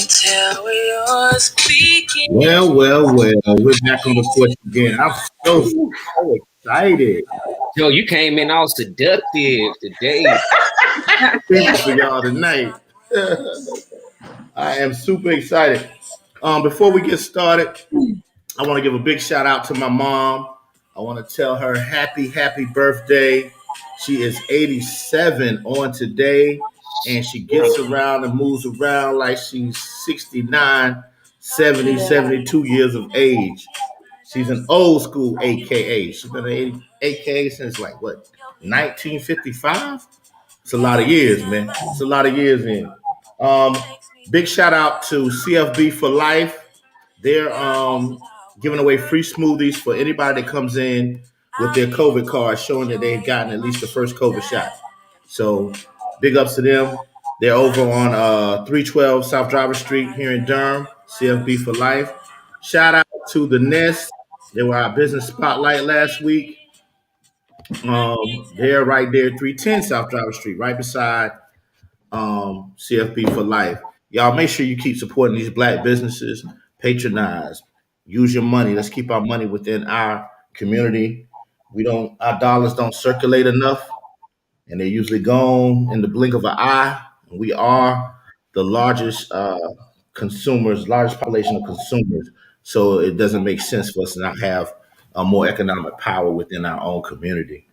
tell you're speaking. Well, we're back on the porch again. I'm so excited. Yo, you came in all seductive today. For y'all tonight. I am super excited. Before we get started, I want to give a big shout out to my mom. I want to tell her happy birthday. She is 87 on today, and she gets around and moves around like she's 69, 70, 72 years of age. She's an old school AKA. She's been an AKA since like what, 1955? It's a lot of years, man. It's a lot of years in. Big shout out to CFB for Life. They're giving away free smoothies for anybody that comes in with their COVID card showing that they've gotten at least the first COVID shot. So big ups to them. They're over on 312 South Driver Street here in Durham, CFB for Life. Shout out to The Nest. They were our business spotlight last week. They're right there, 310 South Driver Street, right beside CFB for Life. Y'all make sure you keep supporting these black businesses. Patronize. Use your money. Let's keep our money within our community. Our dollars don't circulate enough, and they're usually gone in the blink of an eye. We are the largest largest population of consumers. So it doesn't make sense for us to not have more economic power within our own community.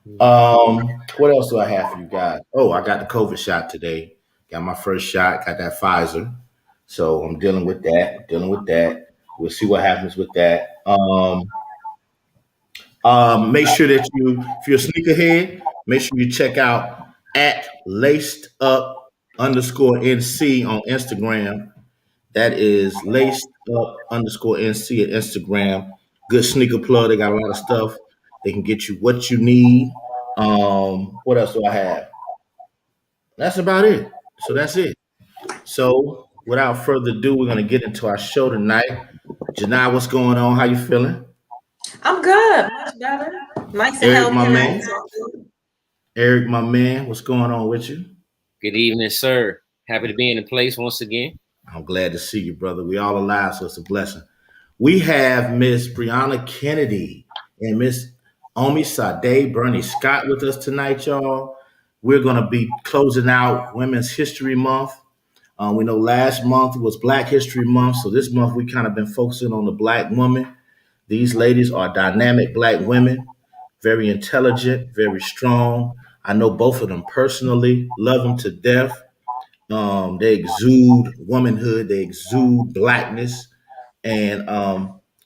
What else do I have for you guys? Oh, I got the COVID shot today. Got my first shot. Got that Pfizer. So I'm dealing with that. We'll see what happens with that. Make sure that if you're a sneakerhead, make sure you check out at laced up _NC on Instagram. That is laced up _NC at Instagram. Good sneaker plug. They got a lot of stuff. They can get you what you need. What else do I have? That's about it. So that's it. So without further ado, we're gonna get into our show tonight. Janai, what's going on? How you feeling? I'm good. Much better. Nice and Eric, my healthy. man. Eric, my man, what's going on with you? Good evening, sir. Happy to be in the place once again. I'm glad to see you, brother. We all alive, so it's a blessing. We have Miss Brianna Kennedy and Miss Omisade Burney Scott with us tonight, y'all. We're going to be closing out Women's History Month. We know last month was Black History Month, so this month we kind of been focusing on the Black woman. These ladies are dynamic Black women, very intelligent, very strong. I know both of them personally, love them to death. They exude womanhood, they exude Blackness. And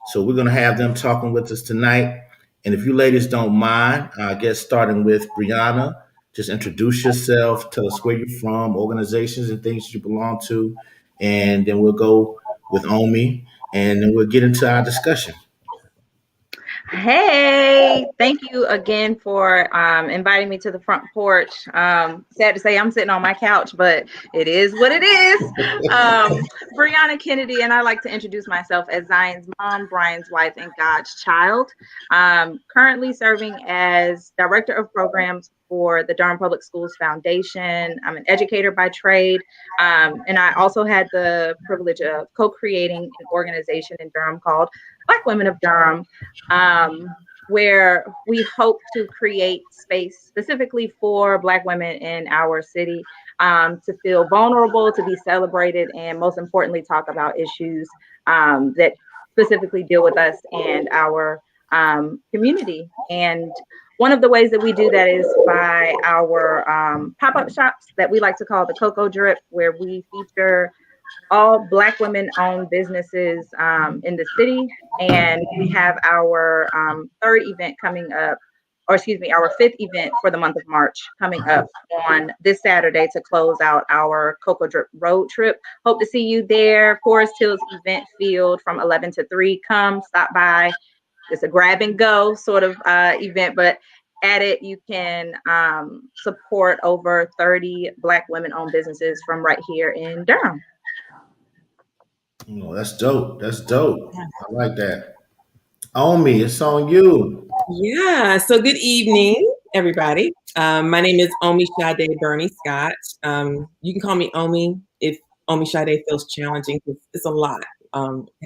so we're going to have them talking with us tonight. And if you ladies don't mind, I guess starting with Brianna, just introduce yourself, tell us where you're from, organizations and things you belong to, and then we'll go with Omi, and then we'll get into our discussion. Hey, thank you again for inviting me to the front porch. Sad to say I'm sitting on my couch, but it is what it is. Brianna Kennedy, and I like to introduce myself as Zion's mom, Brian's wife, and God's child. Currently serving as Director of Programs for the Durham Public Schools Foundation. I'm an educator by trade, and I also had the privilege of co-creating an organization in Durham called Black Women of Durham, where we hope to create space specifically for Black women in our city to feel vulnerable, to be celebrated, and most importantly, talk about issues that specifically deal with us and our community. And one of the ways that we do that is by our pop-up shops that we like to call the Coco Drip, where we feature all Black women-owned businesses in the city. And we have our third event coming up, or excuse me, our fifth event for the month of March coming up on this Saturday to close out our Coco Drip road trip. Hope to see you there. Forest Hills Event Field from 11 to 3. Come, stop by. It's a grab and go sort of event, but at it, you can support over 30 Black women-owned businesses from right here in Durham. Oh, that's dope. That's dope. I like that. Omi, it's on you. Yeah. So good evening, everybody. My name is Omisade Burney Scott. You can call me Omi if Omisade feels challenging because it's a lot.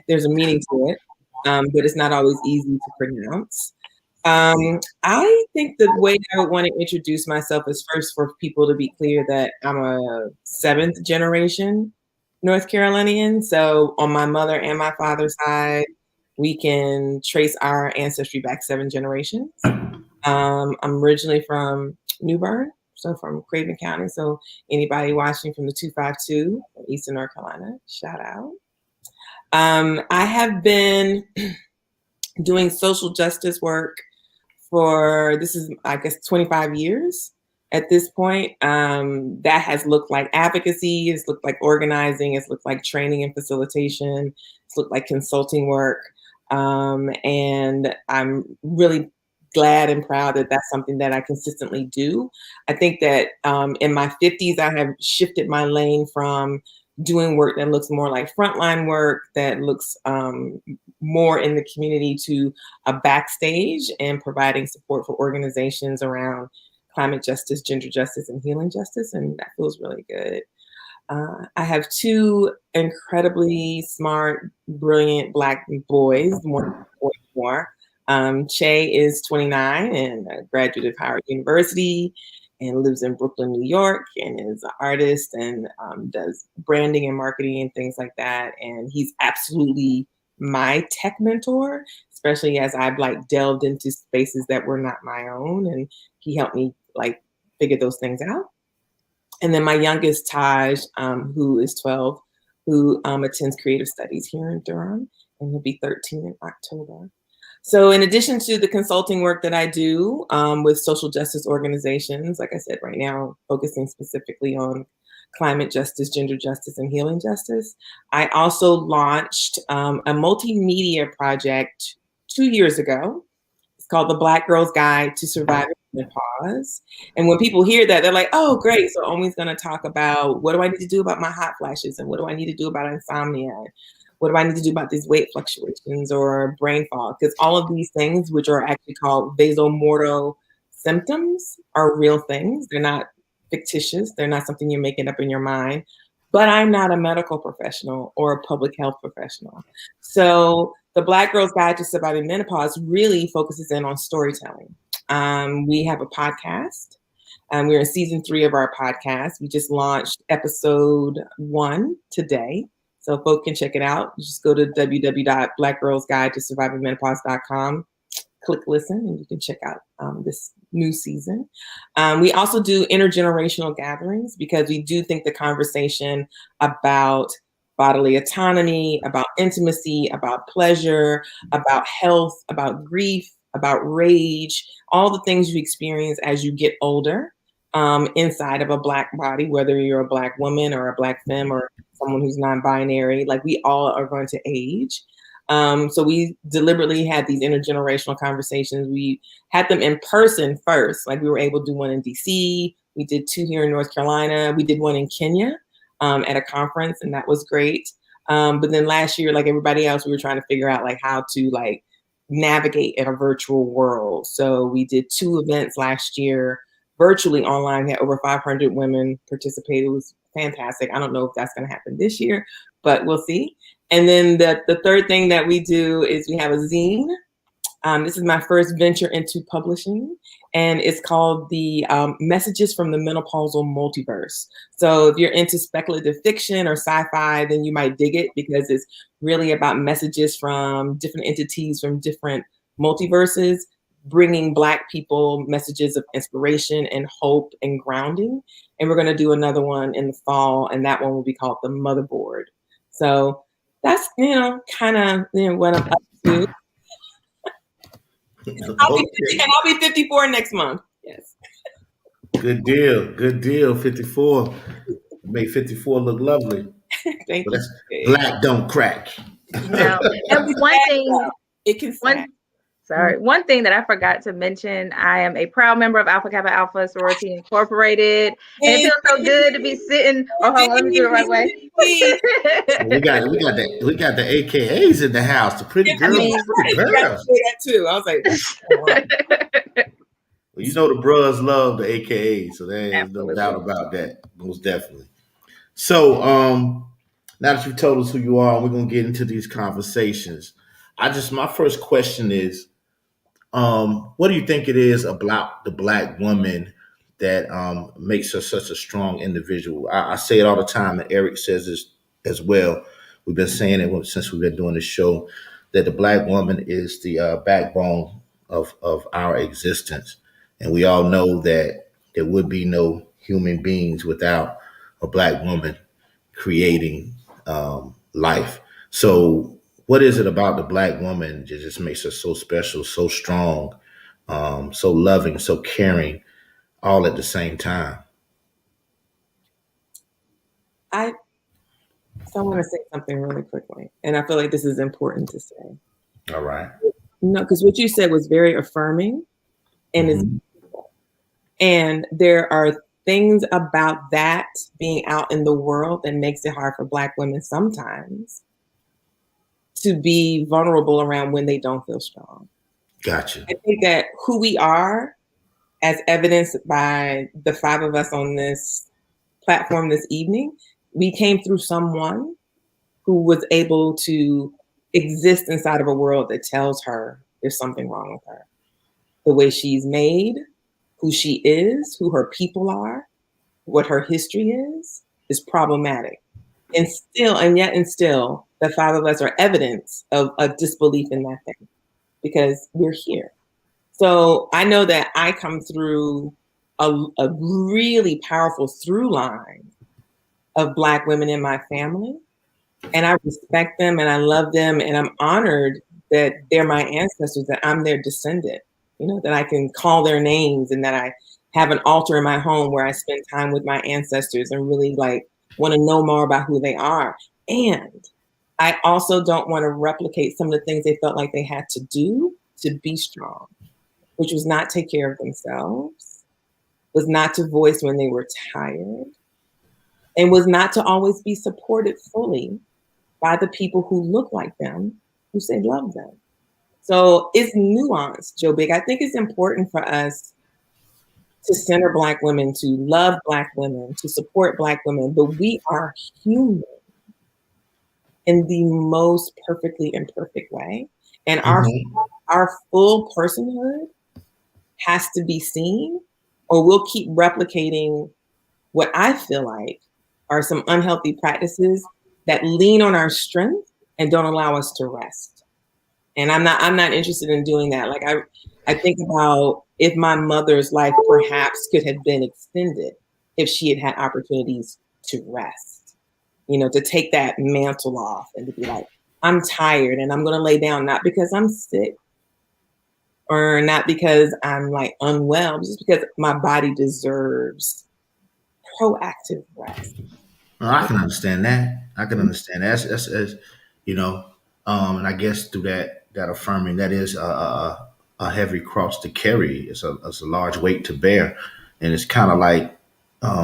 There's a meaning to it, but it's not always easy to pronounce. I think the way I would want to introduce myself is first for people to be clear that I'm a 7th generation North Carolinian. So on my mother and my father's side, we can trace our ancestry back 7 generations. I'm originally from New Bern, so from Craven County. So anybody watching from the 252, Eastern North Carolina, shout out. I have been doing social justice work for, this is, I guess, 25 years at this point. That has looked like advocacy, it's looked like organizing, it's looked like training and facilitation, it's looked like consulting work. And I'm really glad and proud that that's something that I consistently do. I think that in my 50s, I have shifted my lane from doing work that looks more like frontline work, that looks more in the community, to a backstage and providing support for organizations around climate justice, gender justice, and healing justice. And that feels really good. I have 2 incredibly smart, brilliant Black boys, one boy more. Che is 29 and a graduate of Howard University and lives in Brooklyn, New York, and is an artist and does branding and marketing and things like that. And he's absolutely my tech mentor, especially as I've like delved into spaces that were not my own. And he helped me like figure those things out. And then my youngest, Taj, who is 12, who attends creative studies here in Durham, and he'll be 13 in October. So in addition to the consulting work that I do with social justice organizations, like I said, right now, focusing specifically on climate justice, gender justice, and healing justice, I also launched a multimedia project 2 years ago. It's called the Black Girls Guide to Surviving Menopause. And when people hear that, they're like, oh, great. So Omi's going to talk about, what do I need to do about my hot flashes? And what do I need to do about insomnia? What do I need to do about these weight fluctuations or brain fog? Because all of these things, which are actually called vasomotor symptoms, are real things. They're not fictitious. They're not something you're making up in your mind. But I'm not a medical professional or a public health professional. So the Black Girls Guide to Surviving Menopause really focuses in on storytelling. We have a podcast. We're in season 3 of our podcast. We just launched episode 1 today. So folks can check it out. You just go to www.blackgirlsguidetosurvivingmenopause.com, click listen, and you can check out this new season. We also do intergenerational gatherings because we do think the conversation about bodily autonomy, about intimacy, about pleasure, about health, about grief, about rage, all the things you experience as you get older inside of a Black body, whether you're a Black woman or a Black femme or someone who's non-binary, like we all are going to age. So we deliberately had these intergenerational conversations. We had them in person first, like we were able to do one in DC. We did 2 here in North Carolina. We did one in Kenya at a conference, and that was great. But then last year, like everybody else, we were trying to figure out like how to like navigate in a virtual world. So we did 2 events last year, virtually online. We had over 500 women participate. It was fantastic. I don't know if that's going to happen this year, but we'll see. And then the third thing that we do is we have a zine. This is my first venture into publishing, and it's called the Messages from the Menopausal Multiverse. So if you're into speculative fiction or sci-fi, then you might dig it because it's really about messages from different entities from different multiverses, bringing Black people messages of inspiration and hope and grounding. And we're going to do another one in the fall, and that one will be called The Motherboard. So that's, kind of what I'm up to. I'll be 54 next month. Yes. Good deal. Good deal. 54. Make 54 look lovely. Thank you. That's Black don't crack. No. And one thing. It can. One thing that I forgot to mention, I am a proud member of Alpha Kappa Alpha Sorority Incorporated. And it feels so good to be sitting. Oh, hold on, let me do it the right way. we got the AKAs in the house. The pretty girls. Pretty girls. That too. I was like, well, the bros love the AKAs, so there is no doubt about that. Most definitely. So, now that you've told us who you are, we're gonna get into these conversations. My first question is, what do you think it is about the black woman that makes her such a strong individual? I say it all the time, and Eric says this as well. We've been saying it since we've been doing this show that the black woman is the backbone of our existence, and we all know that there would be no human beings without a black woman creating life. So, what is it about the black woman that just makes her so special, so strong, so loving, so caring, all at the same time? I want to say something really quickly, and I feel like this is important to say. All right. No, because what you said was very affirming, and is and there are things about that being out in the world that makes it hard for Black women sometimes to be vulnerable around when they don't feel strong. Gotcha. I think that who we are, as evidenced by the five of us on this platform this evening, we came through someone who was able to exist inside of a world that tells her there's something wrong with her. The way she's made, who she is, who her people are, what her history is problematic. And still, the five of us are evidence of a disbelief in that thing because we're here. So I know that I come through a really powerful through line of Black women in my family. And I respect them and I love them. And I'm honored that they're my ancestors, that I'm their descendant, that I can call their names and that I have an altar in my home where I spend time with my ancestors and really want to know more about who they are. And I also don't want to replicate some of the things they felt like they had to do to be strong, which was not take care of themselves, was not to voice when they were tired, and was not to always be supported fully by the people who look like them, who say love them. So it's nuanced, Joe Big. I think it's important for us to center Black women, to love Black women, to support Black women, but we are human in the most perfectly imperfect way. And our full personhood has to be seen, or we'll keep replicating what I feel like are some unhealthy practices that lean on our strength and don't allow us to rest. And I'm not interested in doing that. I think about if my mother's life perhaps could have been extended if she had had opportunities to rest, to take that mantle off and to be like, I'm tired and I'm going to lay down, not because I'm sick or not because I'm unwell, just because my body deserves proactive rest. Well, I can understand that. That's and I guess through that affirming, that is a heavy cross to carry. It's a large weight to bear, and it's kind of like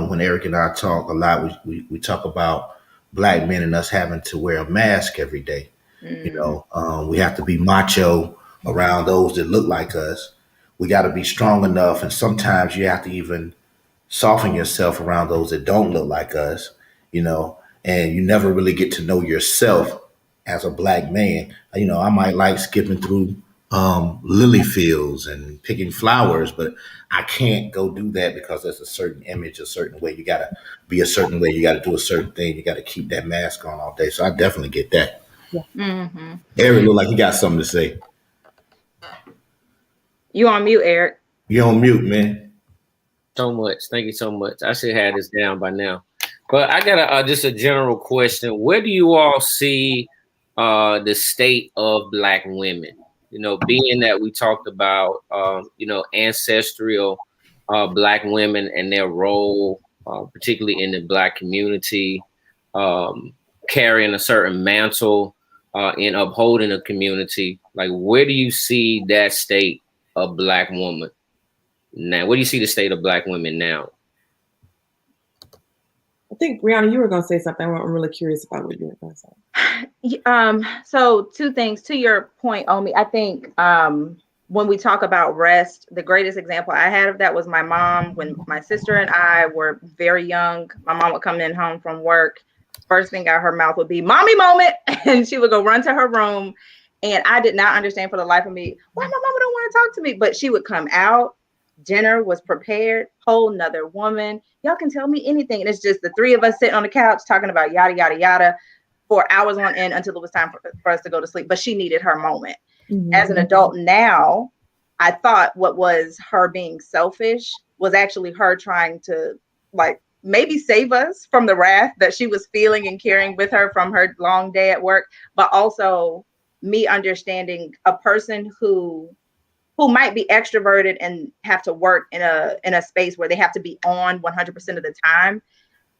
when Eric and I talk a lot. We talk about Black men and us having to wear a mask every day. We have to be macho around those that look like us. We got to be strong enough, and sometimes you have to even soften yourself around those that don't look like us, and you never really get to know yourself as a Black man. I might like skipping through lily fields and picking flowers, but I can't go do that because there's a certain image, a certain way. You got to be a certain way. You got to do a certain thing. You got to keep that mask on all day. So I definitely get that. Yeah. Mm-hmm. Eric look like he got something to say. You on mute, Eric. You on mute, man. So much. Thank you so much. I should have this down by now. But I got just a general question. Where do you all see the state of Black women? Being that we talked about, ancestral Black women and their role, particularly in the Black community, carrying a certain mantle in upholding a community. Where do you see that state of Black woman now? Where do you see the state of Black women now? I think, Brianna, you were going to say something. I'm really curious about what you were going to say. So two things to your point, Omi. I think when we talk about rest, the greatest example I had of that was my mom. When my sister and I were very young, my mom would come in home from work. First thing out her mouth would be "mommy moment," and she would go run to her room. And I did not understand for the life of me why my mama don't want to talk to me. But she would come out. Dinner was prepared. Whole nother woman. Y'all can tell me anything. And it's just the three of us sitting on the couch talking about yada yada yada for hours on end until it was time for us to go to sleep. But she needed her moment. Mm-hmm. As an adult now, I thought what was her being selfish was actually her trying to like maybe save us from the wrath that she was feeling and carrying with her from her long day at work, but also me understanding a person who might be extroverted and have to work in a space where they have to be on 100% of the time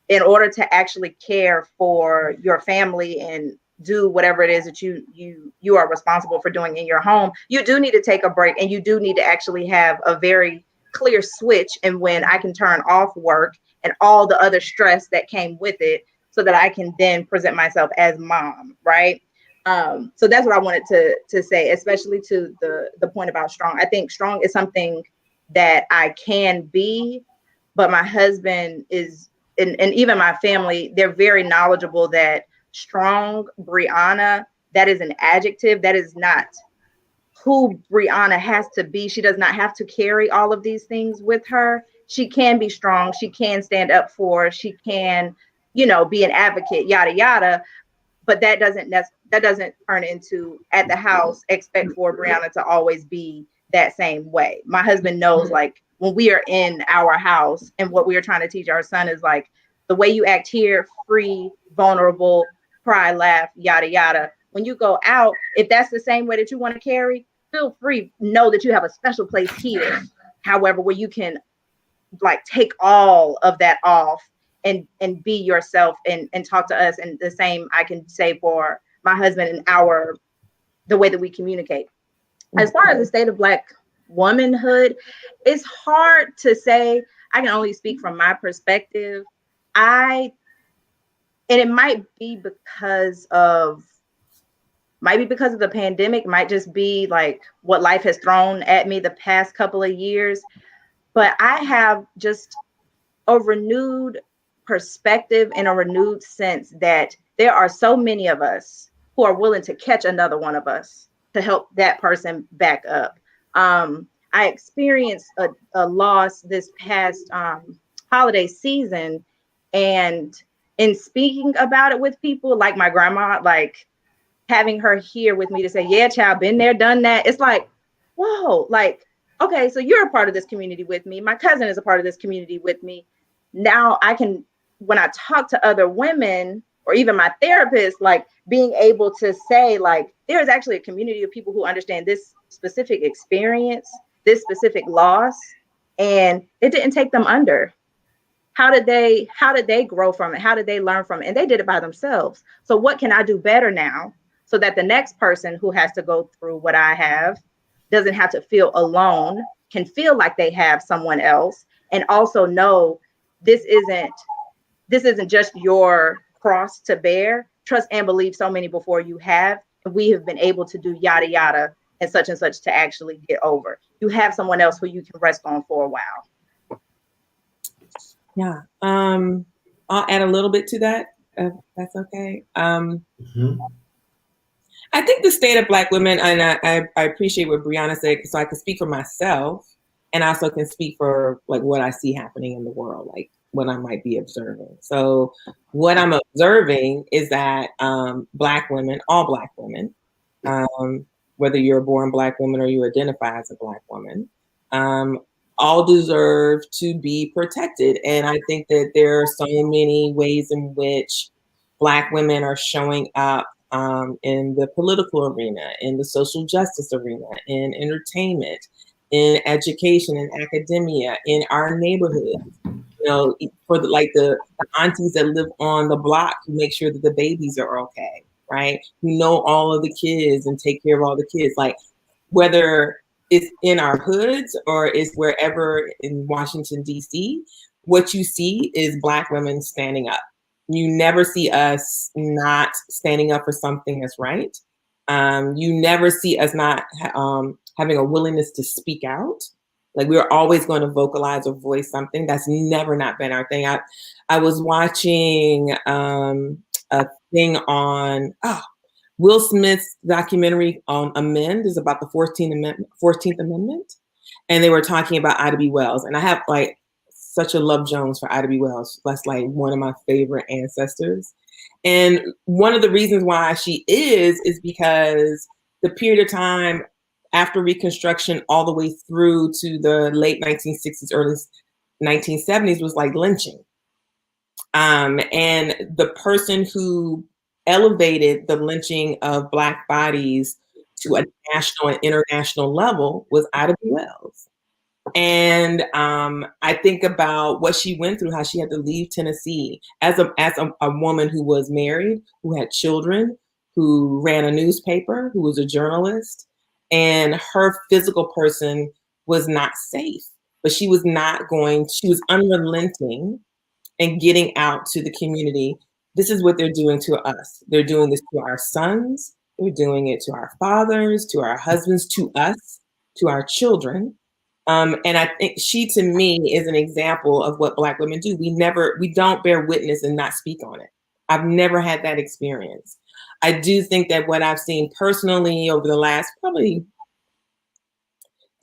in order to actually care for your family and do whatever it is that you are responsible for doing in your home. You do need to take a break, and you do need to actually have a very clear switch and when I can turn off work and all the other stress that came with it so that I can then present myself as mom, right? So that's what I wanted to say, especially to the point about strong. I think strong is something that I can be, but my husband is, and even my family, they're very knowledgeable that strong Brianna, that is an adjective. That is not who Brianna has to be. She does not have to carry all of these things with her. She can be strong. She can stand up for, she can, be an advocate, yada, yada. But that doesn't turn into at the house, expect for Brianna to always be that same way. My husband knows, like, when we are in our house and what we are trying to teach our son is like, the way you act here, free, vulnerable, cry, laugh, yada, yada. When you go out, if that's the same way that you want to carry, feel free. Know that you have a special place here, however, where you can like take all of that off and be yourself and talk to us. And the same I can say for my husband and the way that we communicate. As far as the state of Black womanhood, it's hard to say. I can only speak from my perspective. And it might be because of the pandemic, might just be like what life has thrown at me the past couple of years. But I have just a renewed perspective and a renewed sense that there are so many of us who are willing to catch another one of us to help that person back up. I experienced a loss this past holiday season, and in speaking about it with people like my grandma, like having her here with me to say, yeah, child, been there, done that. It's like, whoa, like, okay, so you're a part of this community with me. My cousin is a part of this community with me. Now I can, when I talk to other women or even my therapist, like being able to say, like, there's actually a community of people who understand this specific experience, this specific loss, and it didn't take them under. How did they grow from it? How did they learn from it? And they did it by themselves. So what can I do better now so that the next person who has to go through what I have doesn't have to feel alone, can feel like they have someone else, and also know this isn't just your cross to bear. Trust and believe so many before you have. And we have been able to do yada, yada, and such to actually get over. You have someone else who you can rest on for a while. Yeah. I'll add a little bit to that, if that's okay. I think the state of Black women, and I appreciate what Brianna said, so I can speak for myself and also can speak for like what I see happening in the world, like what I might be observing. So what I'm observing is that Black women, all Black women, whether you're a born Black woman or you identify as a Black woman, all deserve to be protected. And I think that there are so many ways in which Black women are showing up in the political arena, in the social justice arena, in entertainment, in education, in academia, in our neighborhoods. You know, for the aunties that live on the block who make sure that the babies are okay, right? Who know all of the kids and take care of all the kids. Like, whether it's in our hoods or it's wherever in Washington, D.C., what you see is Black women standing up. You never see us not standing up for something that's right. You never see us not having a willingness to speak out. Like we're always going to vocalize or voice something. That's never not been our thing. I was watching a thing on Will Smith's documentary on Amend is about the 14th Amendment. And they were talking about Ida B. Wells. And I have like such a love Jones for Ida B. Wells. That's like one of my favorite ancestors. And one of the reasons why she is because the period of time after Reconstruction all the way through to the late 1960s, early 1970s was like lynching. And the person who elevated the lynching of Black bodies to a national and international level was Ida B. Wells. And I think about what she went through, how she had to leave Tennessee as a woman who was married, who had children, who ran a newspaper, who was a journalist, and her physical person was not safe, but she was unrelenting and getting out to the community. This is what they're doing to us. They're doing this to our sons. They're doing it to our fathers, to our husbands, to us, to our children. And I think she, to me, is an example of what Black women do. We don't bear witness and not speak on it. I've never had that experience. I do think that what I've seen personally over the last probably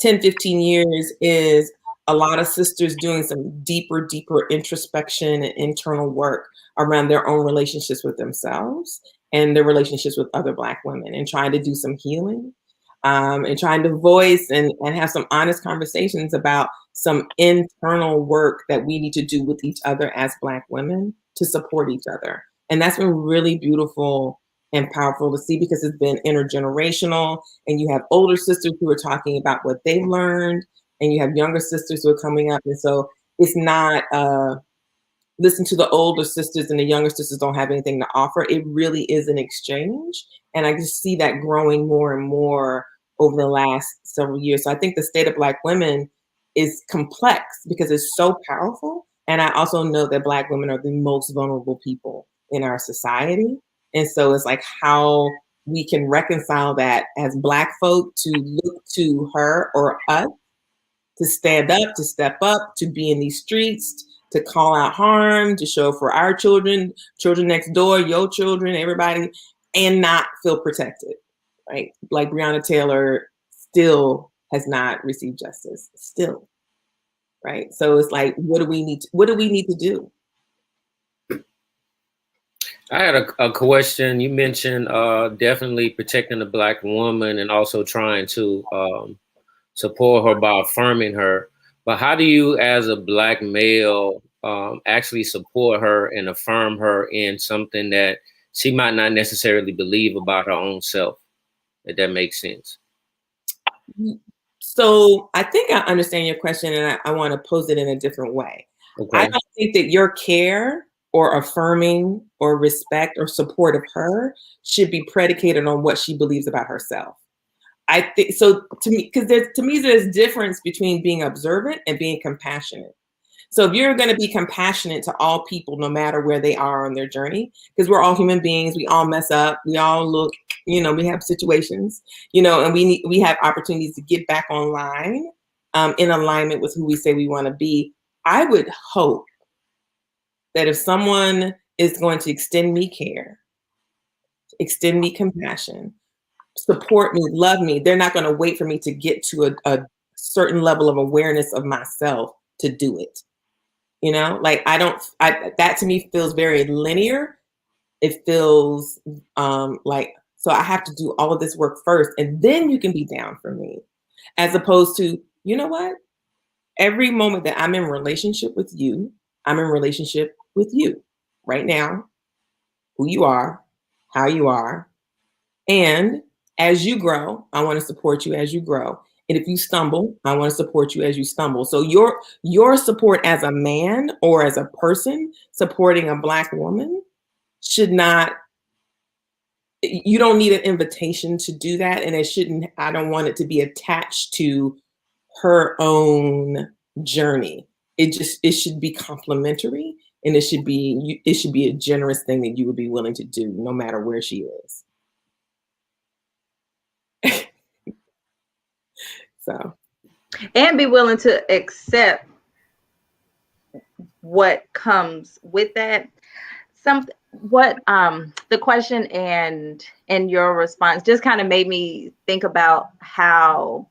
10, 15 years is a lot of sisters doing some deeper introspection and internal work around their own relationships with themselves and their relationships with other Black women, and trying to do some healing. And trying to voice and have some honest conversations about some internal work that we need to do with each other as Black women to support each other. And that's been really beautiful and powerful to see, because it's been intergenerational, and you have older sisters who are talking about what they've learned, and you have younger sisters who are coming up. And so it's not listen to the older sisters and the younger sisters don't have anything to offer. It really is an exchange. And I just see that growing more and more over the last several years. So I think the state of Black women is complex because it's so powerful. And I also know that Black women are the most vulnerable people in our society. And so it's like how we can reconcile that as Black folk, to look to her or us to stand up, to step up, to be in these streets, to call out harm, to show for our children, children next door, your children, everybody, and not feel protected, right? Like Breonna Taylor still has not received justice, still, right? So it's like, what do we need to do? I had a question. You mentioned definitely protecting the Black woman and also trying to support her by affirming her. But how do you, as a Black male, actually support her and affirm her in something that she might not necessarily believe about her own self, if that makes sense? So I think I understand your question, and I want to pose it in a different way. Okay. I don't think that your care or affirming or respect or support of her should be predicated on what she believes about herself. I think so, to me, because there's a difference between being observant and being compassionate. So if you're going to be compassionate to all people, no matter where they are on their journey, because we're all human beings, we all mess up, we all look, we have situations, and we have opportunities to get back online in alignment with who we say we want to be. I would hope that if someone is going to extend me care, extend me compassion, support me, love me, they're not going to wait for me to get to a certain level of awareness of myself to do it. That to me feels very linear. It feels like, so I have to do all of this work first, and then you can be down for me. As opposed to, you know what? Every moment that I'm in relationship with you, I'm in relationship with you right now, who you are, how you are. And as you grow, I want to support you as you grow. And if you stumble, I want to support you as you stumble. So your support as a man or as a person supporting a Black woman should not, you don't need an invitation to do that. And I don't want it to be attached to her own journey. It should be complimentary, and it should be a generous thing that you would be willing to do no matter where she is. So, and be willing to accept what comes with that. The question and your response just kind of made me think about how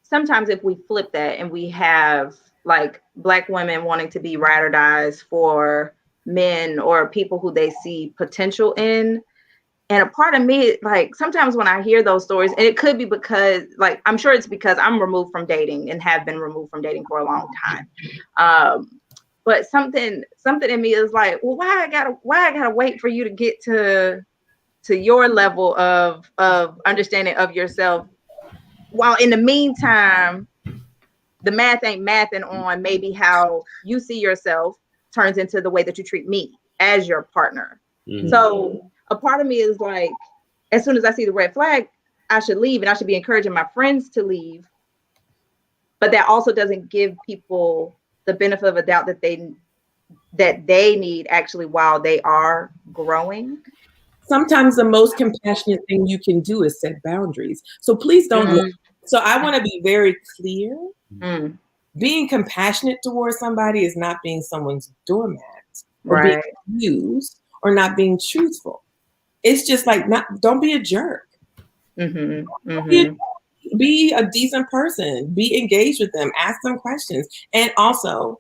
sometimes if we flip that and we have like Black women wanting to be ride or dies for men or people who they see potential in. And a part of me, like sometimes when I hear those stories, and it could be because, like, I'm sure it's because I'm removed from dating and have been removed from dating for a long time. But something in me is like, well, why I gotta wait for you to get to your level of understanding of yourself, while in the meantime, the math ain't mathing on maybe how you see yourself turns into the way that you treat me as your partner. Mm-hmm. So a part of me is like, as soon as I see the red flag, I should leave, and I should be encouraging my friends to leave. But that also doesn't give people the benefit of a doubt that they need actually while they are growing. Sometimes the most compassionate thing you can do is set boundaries. So please don't. So I want to be very clear. Being compassionate towards somebody is not being someone's doormat or being used or not being truthful. It's just like, don't be a jerk. Be a decent person. Be engaged with them. Ask them questions. And also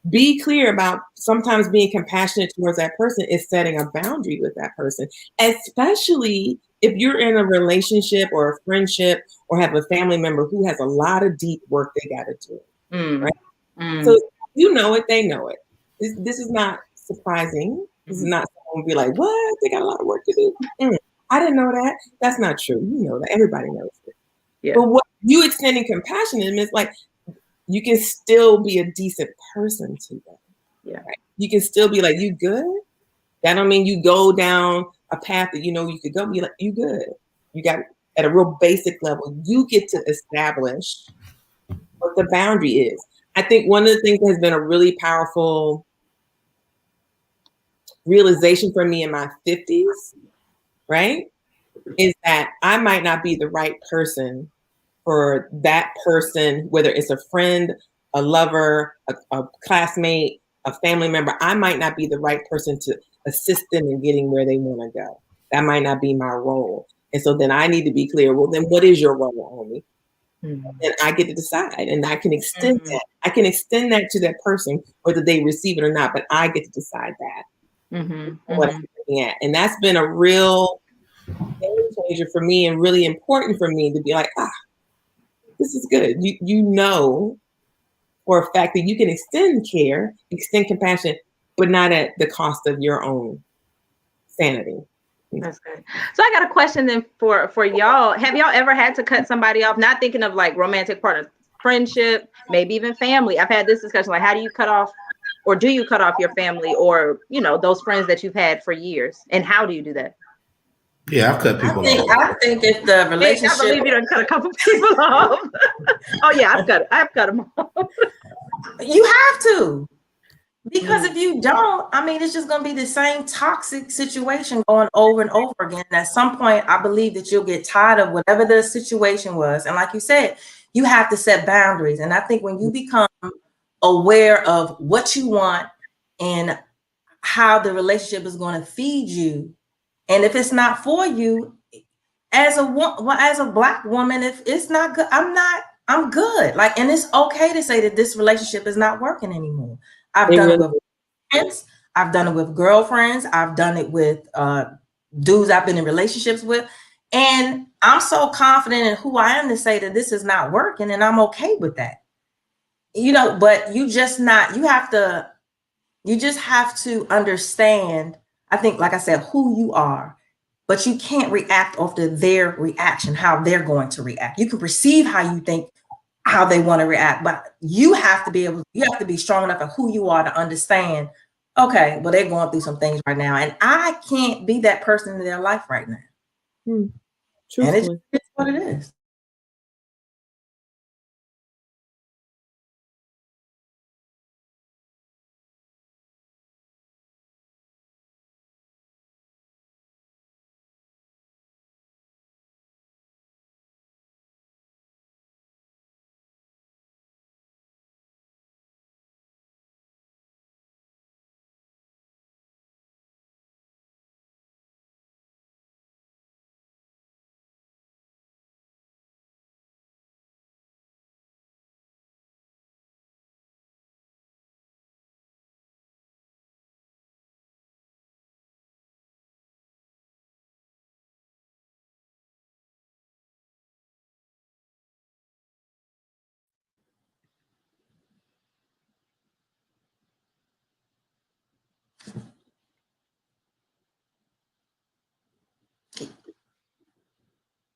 be clear about sometimes being compassionate towards that person is setting a boundary with that person, especially if you're in a relationship or a friendship or have a family member who has a lot of deep work they got to do. Right? So you know it, they know it. This is not surprising. This is not someone be like, what? They got a lot of work to do. I didn't know that. That's not true. You know that. Everybody knows it. Yeah. But what you extending compassion is like, you can still be a decent person to them. Yeah. Right? You can still be like, you good? That don't mean you go down a path that you know you could go. Be like, you good? You got at a real basic level. You get to establish what the boundary is. I think one of the things that has been a really powerful realization for me in my 50s, right, is that I might not be the right person for that person, whether it's a friend, a lover, a classmate, a family member. I might not be the right person to assist them in getting where they want to go. That might not be my role. And so then I need to be clear, well, then what is your role, homie? And I get to decide, and I can extend that. I can extend that to that person, whether they receive it or not, but I get to decide that. What I'm looking at. And that's been a real game changer for me and really important for me to be like, this is good. You know for a fact that you can extend care, extend compassion, but not at the cost of your own sanity. That's good. So I got a question then for y'all. Have y'all ever had to cut somebody off? Not thinking of like romantic partners, friendship, maybe even family. I've had this discussion, like, how do you cut off, or do you cut off your family, or those friends that you've had for years, and how do you do that? Yeah, I've cut people off. I think if the relationship, I believe you done cut a couple people off. Oh yeah, I've cut them off. You have to. Because if you don't, I mean, it's just going to be the same toxic situation going over and over again. And at some point, I believe that you'll get tired of whatever the situation was. And like you said, you have to set boundaries. And I think when you become aware of what you want and how the relationship is going to feed you, and if it's not for you, as a Black woman, if it's not good, I'm good. Like, and it's okay to say that this relationship is not working anymore. I've done it with friends. I've done it with girlfriends. I've done it with dudes I've been in relationships with. And I'm so confident in who I am to say that this is not working, and I'm okay with that. But you just have to understand, I think, like I said, who you are, but you can't react after their reaction, how they're going to react. You can perceive how you think, how they want to react, but you have to be strong enough in who you are to understand, okay, well, they're going through some things right now, and I can't be that person in their life right now. And it's what it is.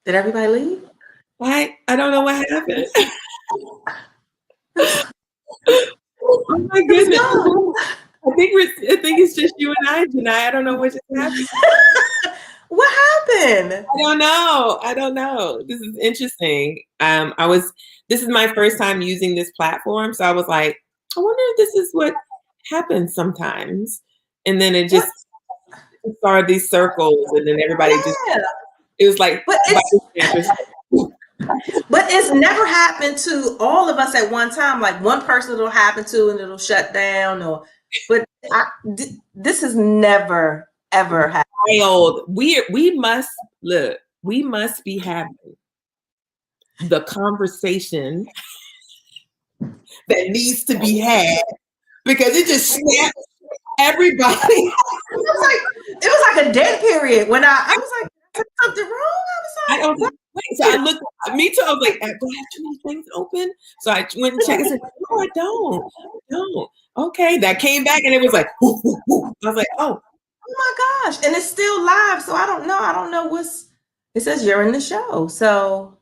Did everybody leave? I don't know what happened. Oh my goodness. I think it's just you and I, Janai. I don't know what just happened. What happened? I don't know. This is interesting. This is my first time using this platform. So I was like, I wonder if this is what happens sometimes. And then it just started these circles, and then everybody it was like, but it's never happened to all of us at one time. Like one person it'll happen to and it'll shut down, this has never ever happened. We must be having the conversation that needs to be had, because it just snapped everybody. It was like a dead period when I was like, is something wrong? I was like, so I looked, me too. I was like, do I have too many things open? So I went and checked and said, no, I don't. Okay, that came back and it was like, whoo, whoo, whoo. I was like, oh my gosh. And it's still live. So I don't know it says you're in the show. So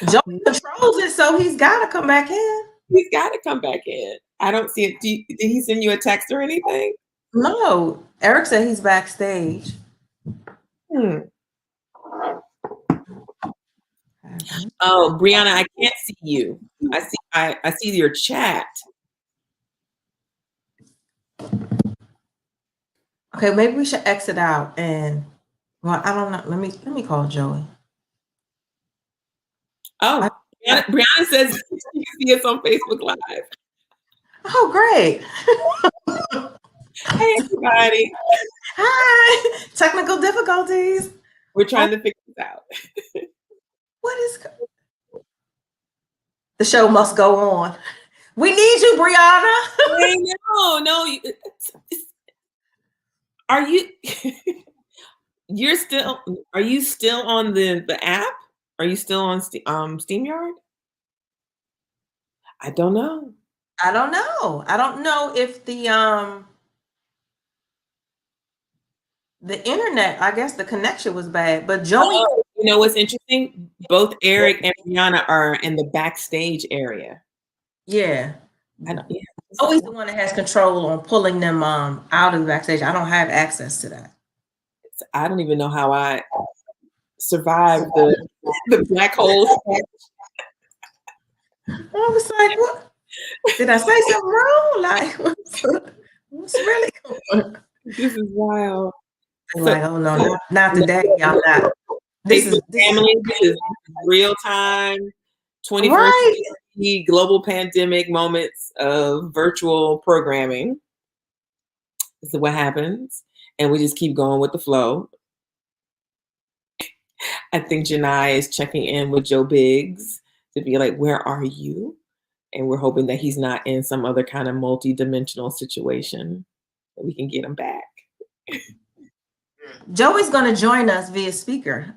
Joe controls it. So he's got to come back in. He's got to come back in. I don't see it. Did he send you a text or anything? No. Eric said he's backstage. Oh, Brianna, I can't see you. I see your chat. Okay, maybe we should exit out and I don't know. Let me call Joey. Oh, Brianna says you can see us on Facebook Live. Oh, great. Hey, everybody. Hi. Technical difficulties. We're trying to figure this out. What is the show must go on. We need you, Brianna. No. Are you are you still on the app? Are you still on SteamYard? I don't know. I don't know if the internet, I guess the connection was bad, but Joey. You know what's interesting? Both Eric and Brianna are in the backstage area. Yeah. Joey's the one that has control on pulling them out of the backstage. I don't have access to that. I don't even know how I survived the black holes. I was like, what? Did I say something wrong? Like, what's really going on? This is wild. Like, oh no, not today. Y'all not. This is real time, 21st century global pandemic moments of virtual programming. This is what happens. And we just keep going with the flow. I think Janai is checking in with Joe Biggs to be like, where are you? And we're hoping that he's not in some other kind of multi-dimensional situation that we can get him back. Joey's going to join us via speaker.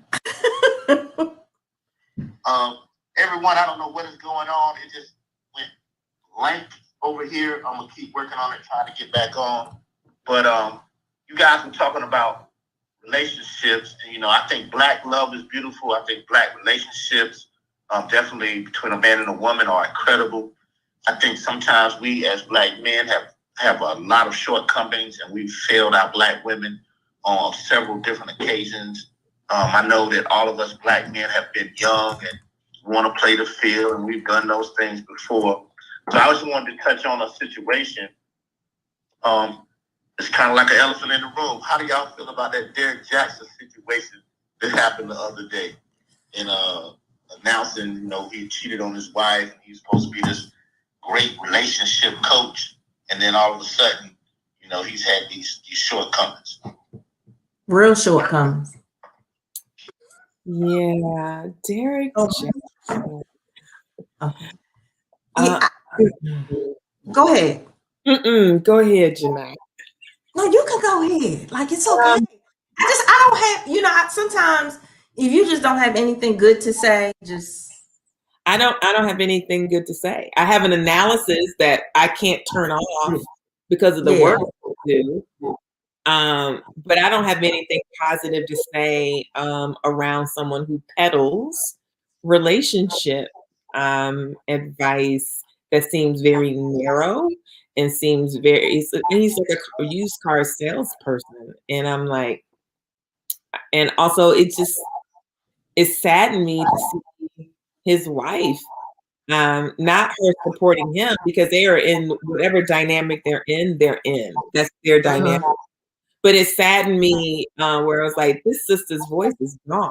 Everyone, I don't know what is going on. It just went blank over here. I'm going to keep working on it, trying to get back on. But you guys were talking about relationships. And, I think Black love is beautiful. I think Black relationships, definitely between a man and a woman, are incredible. I think sometimes we as Black men have a lot of shortcomings, and we've failed our Black women on several different occasions. I know that all of us Black men have been young and want to play the field, and we've done those things before. So I just wanted to touch on a situation. It's kind of like an elephant in the room. How do y'all feel about that Derrick Jackson situation that happened the other day? And announcing, he cheated on his wife, and he's supposed to be this great relationship coach, and then all of a sudden, he's had these shortcomings. Real shortcomings. Yeah, Derrick Jackson. Go ahead. Go ahead, Janai. No, you can go ahead. Like, it's okay. I don't have, sometimes if you just don't have anything good to say, I don't have anything good to say. I have an analysis that I can't turn off because of the work I do. But I don't have anything positive to say around someone who peddles relationship advice that seems very narrow and seems he's like a used car salesperson. And I'm like, and also it saddened me to see his wife, not her supporting him, because they are in whatever dynamic they're in. That's their dynamic. But it saddened me where I was like, this sister's voice is gone.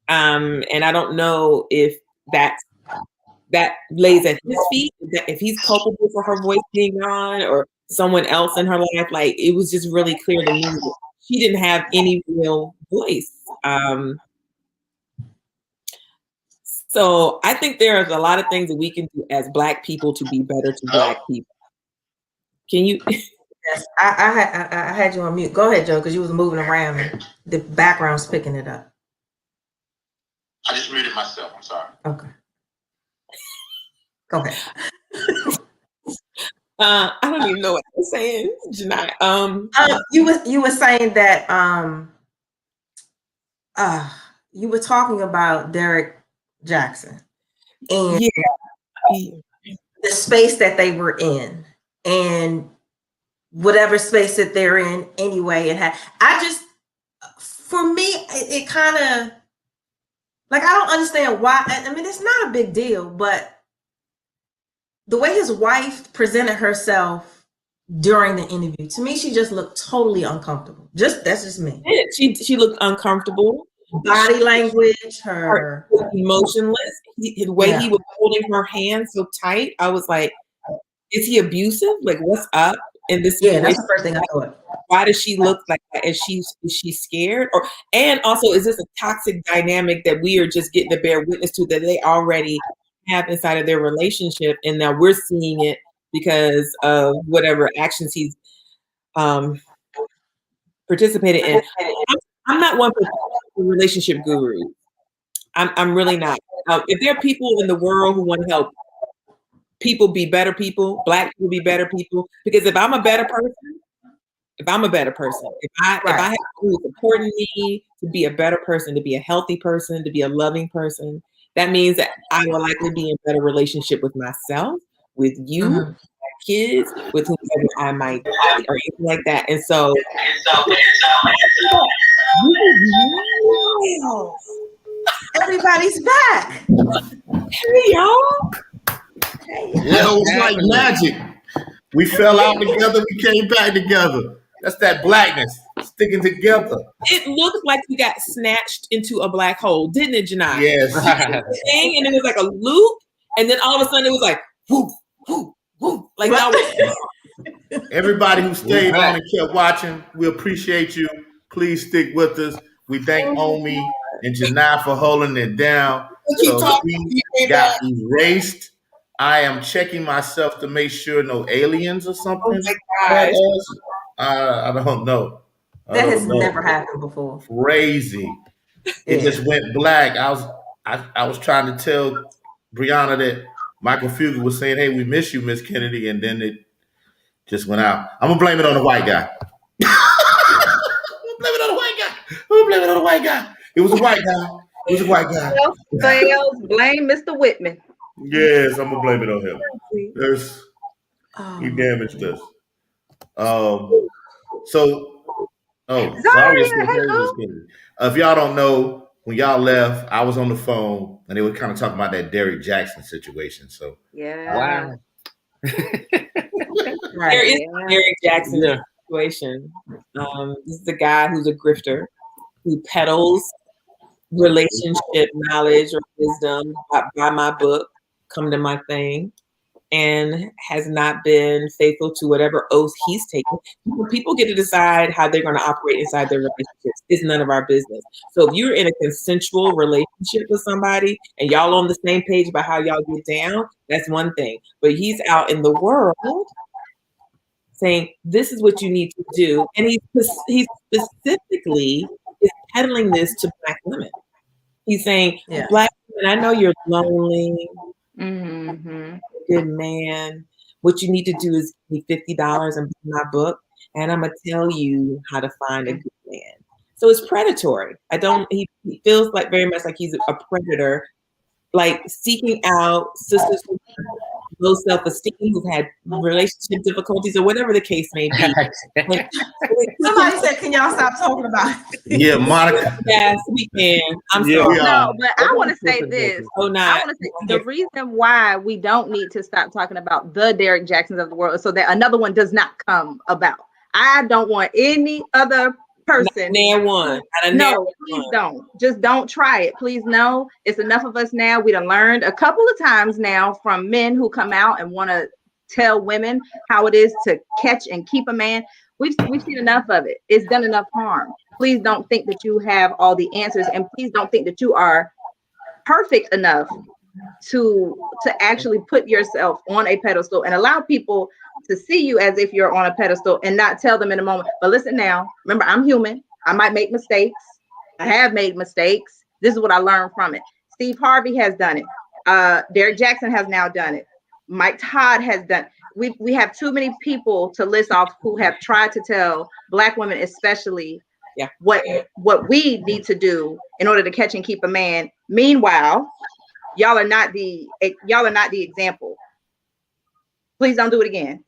And I don't know if that lays at his feet, if he's culpable for her voice being gone, or someone else in her life. Like, it was just really clear to me that she didn't have any real voice. So I think there's a lot of things that we can do as Black people to be better to Black people. Can you? Yes, I had you on mute. Go ahead, Joe, because you was moving around and the background's picking it up. I just muted myself. I'm sorry. Okay. Go ahead. I don't even know what I'm saying, Janai. You were saying that you were talking about Derek Jackson and the space that they were in, and whatever space that they're in anyway. For me, it kind of, like, I don't understand why. I mean, it's not a big deal, but the way his wife presented herself during the interview, to me, she just looked totally uncomfortable. That's just me. She looked uncomfortable. Body language, her emotionless. The way he was holding her hand so tight, I was like, is he abusive? Like, what's up in this situation? That's the first thing I thought. Why does she look like that? Is she scared? And also, is this a toxic dynamic that we are just getting to bear witness to, that they already have inside of their relationship, and now we're seeing it because of whatever actions he's participated in? I'm not one for relationship guru. I'm really not. If there are people in the world who want to help people be better people, Black people be better people, because if I'm a better person, if I have who is supporting me to be a better person, to be a healthy person, to be a loving person, that means that I will likely be in a better relationship with myself, with you, my kids, with whoever I might be, or anything like that. And so everybody's back. Hey, y'all. Yeah, it was like magic. We fell out together, we came back together. That's that Blackness sticking together. It looked like we got snatched into a black hole, didn't it, Janai? Yes. And it was like a loop, and then all of a sudden it was like whoop, whoop, whoop. Like that was. Everybody who stayed on and kept watching, we appreciate you. Please stick with us. We thank Omi and Janai for holding it down. So we got erased. I am checking myself to make sure no aliens or something. Oh my gosh. I don't know. That has never happened before. Crazy. It just went black. I was trying to tell Brianna that Michael Fugel was saying, "Hey, we miss you, Miss Kennedy," and then it just went out. I'm gonna blame it on the white guy. I'm gonna blame it on the white guy. It was a white guy. Sales, blame Mr. Whitman. Yes, I'm gonna blame it on him. He damaged us. Zaria, if y'all don't know, when y'all left, I was on the phone and they were kind of talking about that Derek Jackson situation. So wow. There is a Derek Jackson situation. This is a guy who's a grifter who peddles relationship knowledge or wisdom. Buy my book, come to my thing, and has not been faithful to whatever oath he's taken. People get to decide how they're going to operate inside their relationships. It's none of our business. So if you're in a consensual relationship with somebody and y'all on the same page about how y'all get down, that's one thing. But he's out in the world saying, this is what you need to do. And he specifically is peddling this to Black women. He's saying, Black women, I know you're lonely. Good man. What you need to do is give me $50 and buy my book. and I'm gonna tell you how to find a good man. So it's predatory. He feels like very much like he's a predator, like seeking out sisters who have low self-esteem, who've had relationship difficulties, or whatever the case may be. Somebody said, "Can y'all stop talking about it?" Yeah, Monica. Yes, we can. I'm Yeah. sorry. No, but I want to say this. Oh, I not. want to say the reason why we don't need to stop talking about the Derek Jacksons of the world is so that another one does not come about. I don't want any other person. Near one. No, please don't. Just don't try it. Please, no. It's enough of us now. We done learned a couple of times now from men who come out and want to tell women how it is to catch and keep a man. We've seen enough of it. It's done enough harm. Please don't think that you have all the answers, and please don't think that you are perfect enough to actually put yourself on a pedestal and allow people to see you as if you're on a pedestal and not tell them in a moment, but listen now, remember, I'm human. I might make mistakes. I have made mistakes. This is what I learned from it. Steve Harvey has done it. Derek Jackson has now done it. Mike Todd has done it. We have too many people to list off who have tried to tell Black women, especially, what we need to do in order to catch and keep a man. Meanwhile, y'all are not the example. Please don't do it again.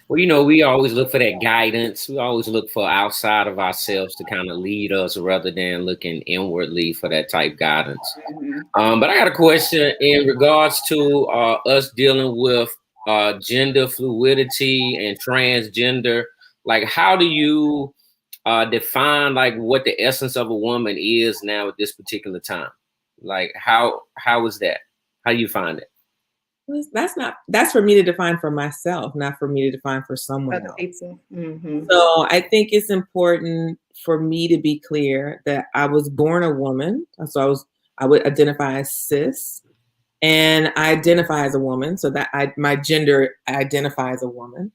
Well, we always look for that guidance. We always look for outside of ourselves to kind of lead us rather than looking inwardly for that type guidance. Mm-hmm. But I got a question in regards to us dealing with gender fluidity and transgender. Like, how do you define like what the essence of a woman is now at this particular time? Like, how is that? How do you find it? That's for me to define for myself, not for me to define for someone else. Mm-hmm. So I think it's important for me to be clear that I was born a woman. So I would identify as cis, and I identify as a woman. So that my gender identifies as a woman,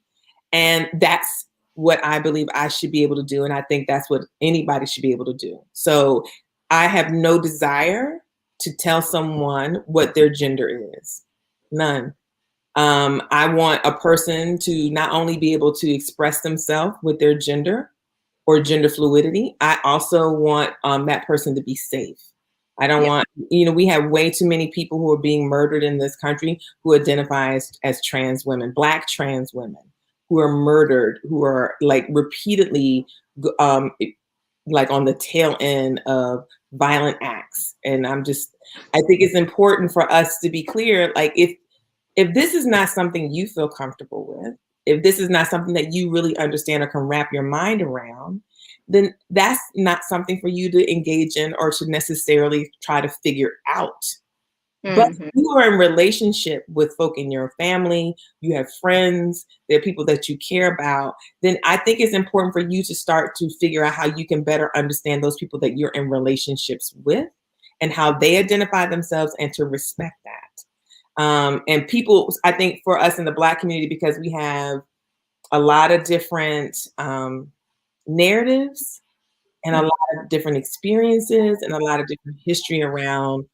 and that's what I believe I should be able to do. And I think that's what anybody should be able to do. So I have no desire to tell someone what their gender is. None. I want a person to not only be able to express themselves with their gender or gender fluidity, I also want that person to be safe. I don't want, we have way too many people who are being murdered in this country who identify as trans women, Black trans women who are murdered, who are like repeatedly like on the tail end of violent acts. And I think it's important for us to be clear, like if this is not something you feel comfortable with, if this is not something that you really understand or can wrap your mind around, then that's not something for you to engage in or to necessarily try to figure out. Mm-hmm. But if you are in relationship with folk in your family, you have friends, there are people that you care about, then I think it's important for you to start to figure out how you can better understand those people that you're in relationships with and how they identify themselves, and to respect that. And people, I think for us in the Black community, because we have a lot of different narratives and a lot of different experiences and a lot of different history around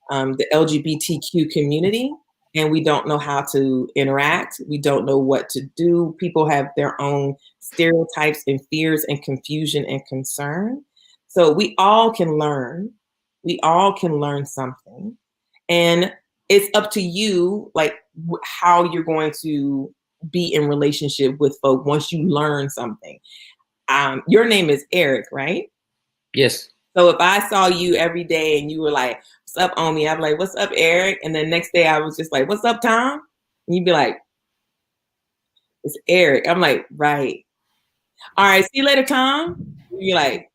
the LGBTQ community, and we don't know how to interact. We don't know what to do. People have their own stereotypes and fears and confusion and concern. So we all can learn. We all can learn something. And it's up to you, like how you're going to be in relationship with folk once you learn something. Your name is Eric, right? Yes. So if I saw you every day and you were like, "What's up, Omi?" I'd be like, "What's up, Eric?" And then next day I was just like, "What's up, Tom?" And you'd be like, "It's Eric." I'm like, "Right. All right, see you later, Tom." You're like,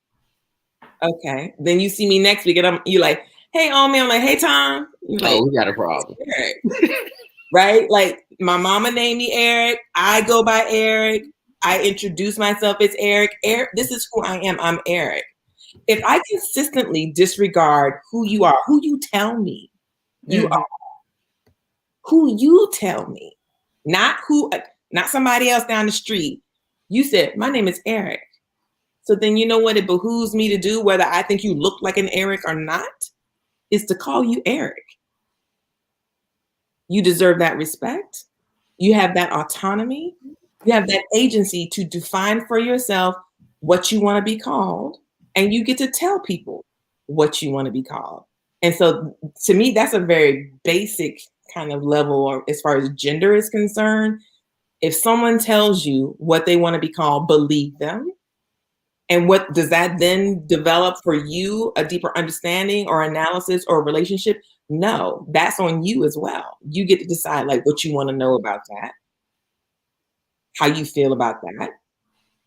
"Okay." Then you see me next week and you're like, "Hey, Omi." I'm like, "Hey, Tom." You're like, we got a problem. Eric. Right? Like my mama named me Eric. I go by Eric. I introduce myself as Eric. Eric, this is who I am. I'm Eric. If I consistently disregard who you are, who you tell me you are, who you tell me, not somebody else down the street. You said, "My name is Eric." So then you know what it behooves me to do, whether I think you look like an Eric or not, is to call you Eric. You deserve that respect. You have that autonomy. You have that agency to define for yourself what you want to be called, and you get to tell people what you want to be called. And so to me, that's a very basic kind of level, or as far as gender is concerned. If someone tells you what they want to be called, believe them. And what does that then develop for you, a deeper understanding or analysis or relationship? No, that's on you as well. You get to decide like what you want to know about that, how you feel about that,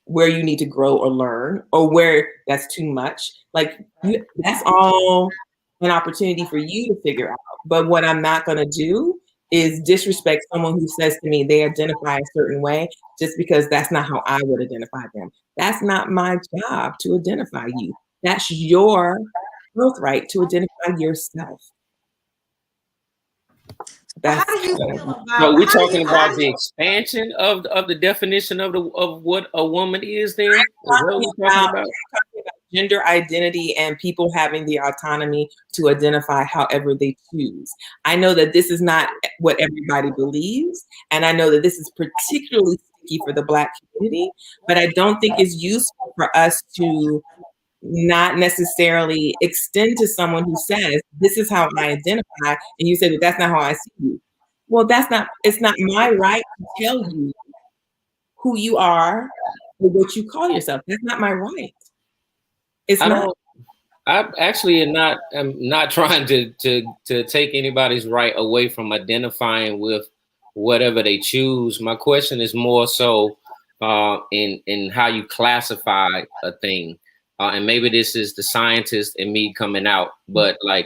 where you need to grow or learn, or where that's too much. Like that's all an opportunity for you to figure out. But what I'm not going to do is disrespect someone who says to me they identify a certain way just because that's not how I would identify them. That's not my job to identify you. That's your birthright to identify yourself. How do you feel about? So we're talking about the expansion of the definition of what a woman is. Then is that what we're talking about? Gender identity and people having the autonomy to identify however they choose. I know that this is not what everybody believes, and I know that this is particularly sticky for the Black community, but I don't think it's useful for us to not necessarily extend to someone who says, this is how I identify, and you say that that's not how I see you. Well, it's not my right to tell you who you are or what you call yourself. That's not my right. I actually am not trying to take anybody's right away from identifying with whatever they choose. My question is more so in how you classify a thing. And maybe this is the scientist and me coming out, but like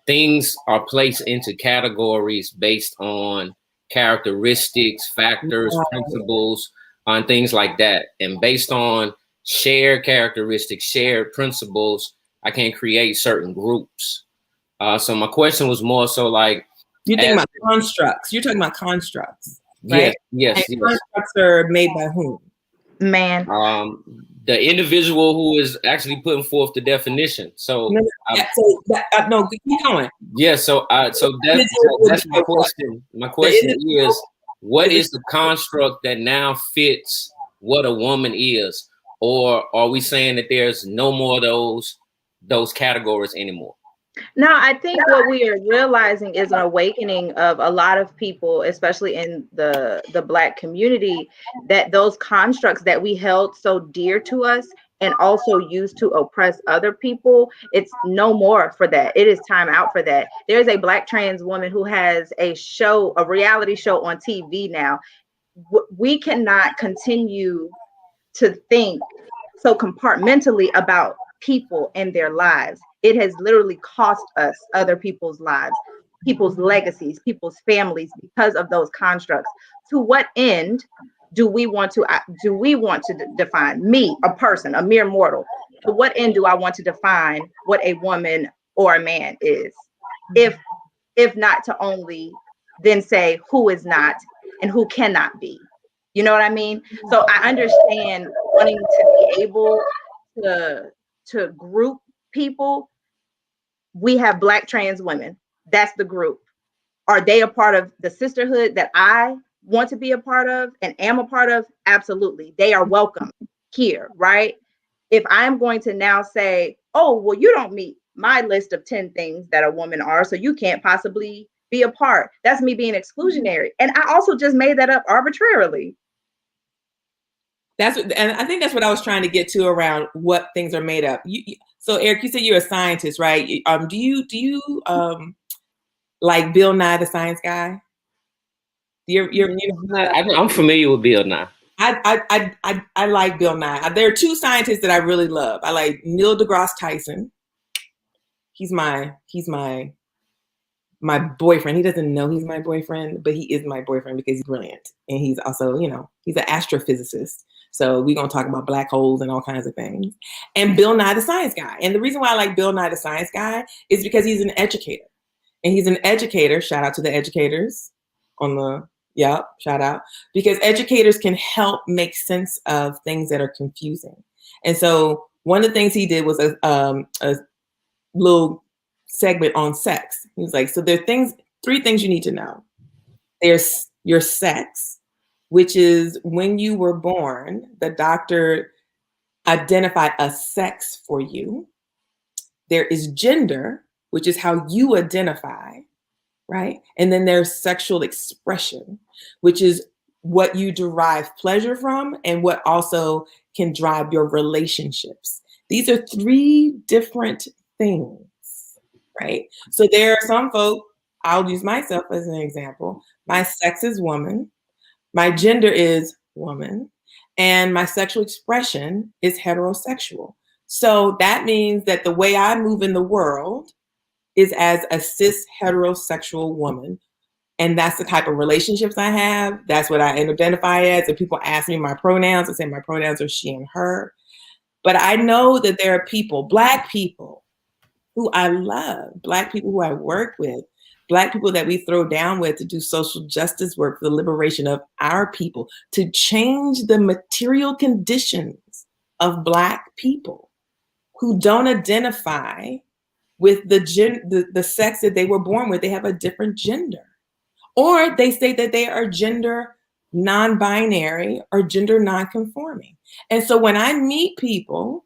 things are placed into categories based on characteristics, factors, principles, on things like that. And based on shared characteristics, shared principles, I can create certain groups. So my question was more so like, you're thinking about constructs. You're talking about constructs, right? Yes. Constructs are made by whom? Man. The individual who is actually putting forth the definition. So no, keep going. Yeah, so that's my question. My question is, what is the construct that now fits what a woman is? Or are we saying that there's no more of those categories anymore? No, I think what we are realizing is an awakening of a lot of people, especially in the Black community, that those constructs that we held so dear to us and also used to oppress other people, it's no more for that. It is time out for that. There's a Black trans woman who has a reality show on TV now. We cannot continue to think so compartmentally about people and their lives. It has literally cost us other people's lives, people's legacies, people's families because of those constructs. To what end do we want to define me, a person, a mere mortal? To what end do I want to define what a woman or a man is? If not to only then say who is not and who cannot be. You know what I mean? So I understand wanting to be able to group people. We have Black trans women. That's the group. Are they a part of the sisterhood that I want to be a part of and am a part of? Absolutely. They are welcome here, right? If I'm going to now say, oh, well, you don't meet my list of 10 things that a woman are, so you can't possibly be a part. That's me being exclusionary. And I also just made that up arbitrarily. And I think that's what I was trying to get to around what things are made up. So Eric, you said you're a scientist, right? Do you like Bill Nye the Science Guy? I'm familiar with Bill Nye. I like Bill Nye. There are two scientists that I really love. I like Neil deGrasse Tyson. He's my boyfriend. He doesn't know he's my boyfriend, but he is my boyfriend because he's brilliant. And he's also, he's an astrophysicist. So we're going to talk about black holes and all kinds of things. And Bill Nye the Science Guy. And the reason why I like Bill Nye the Science Guy is because he's an educator. And he's an educator. Shout out to the educators shout out. Because educators can help make sense of things that are confusing. And so one of the things he did was a little segment on sex. He was like, so there are three things you need to know. There's your sex, which is when you were born, the doctor identified a sex for you. There is gender, which is how you identify, right? And then there's sexual expression, which is what you derive pleasure from and what also can drive your relationships. These are three different things, right? So there are some folk, I'll use myself as an example. My sex is woman, my gender is woman, and my sexual expression is heterosexual. So that means that the way I move in the world is as a cis heterosexual woman. And that's the type of relationships I have. That's what I identify as. If people ask me my pronouns, I say my pronouns are she and her. But I know that there are people, Black people, who I love, Black people who I work with, Black people that we throw down with to do social justice work for the liberation of our people, to change the material conditions of Black people who don't identify with the sex that they were born with. They have a different gender. Or they say that they are gender non-binary or gender non-conforming. And so when I meet people,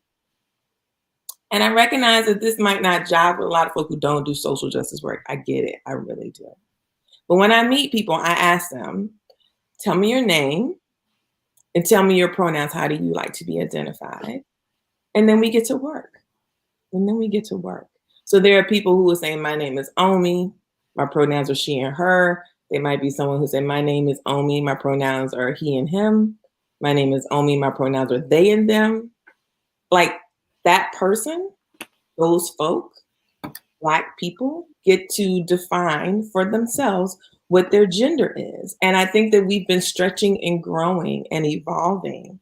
and I recognize that this might not jive with a lot of folk who don't do social justice work. I get it. I really do. But when I meet people, I ask them, tell me your name and tell me your pronouns. How do you like to be identified? And then we get to work. So there are people who will say, my name is Omi. My pronouns are she and her. There might be someone who said, my name is Omi. My pronouns are he and him. My name is Omi. My pronouns are they and them. Like that person, those folk, Black people get to define for themselves what their gender is. And I think that we've been stretching and growing and evolving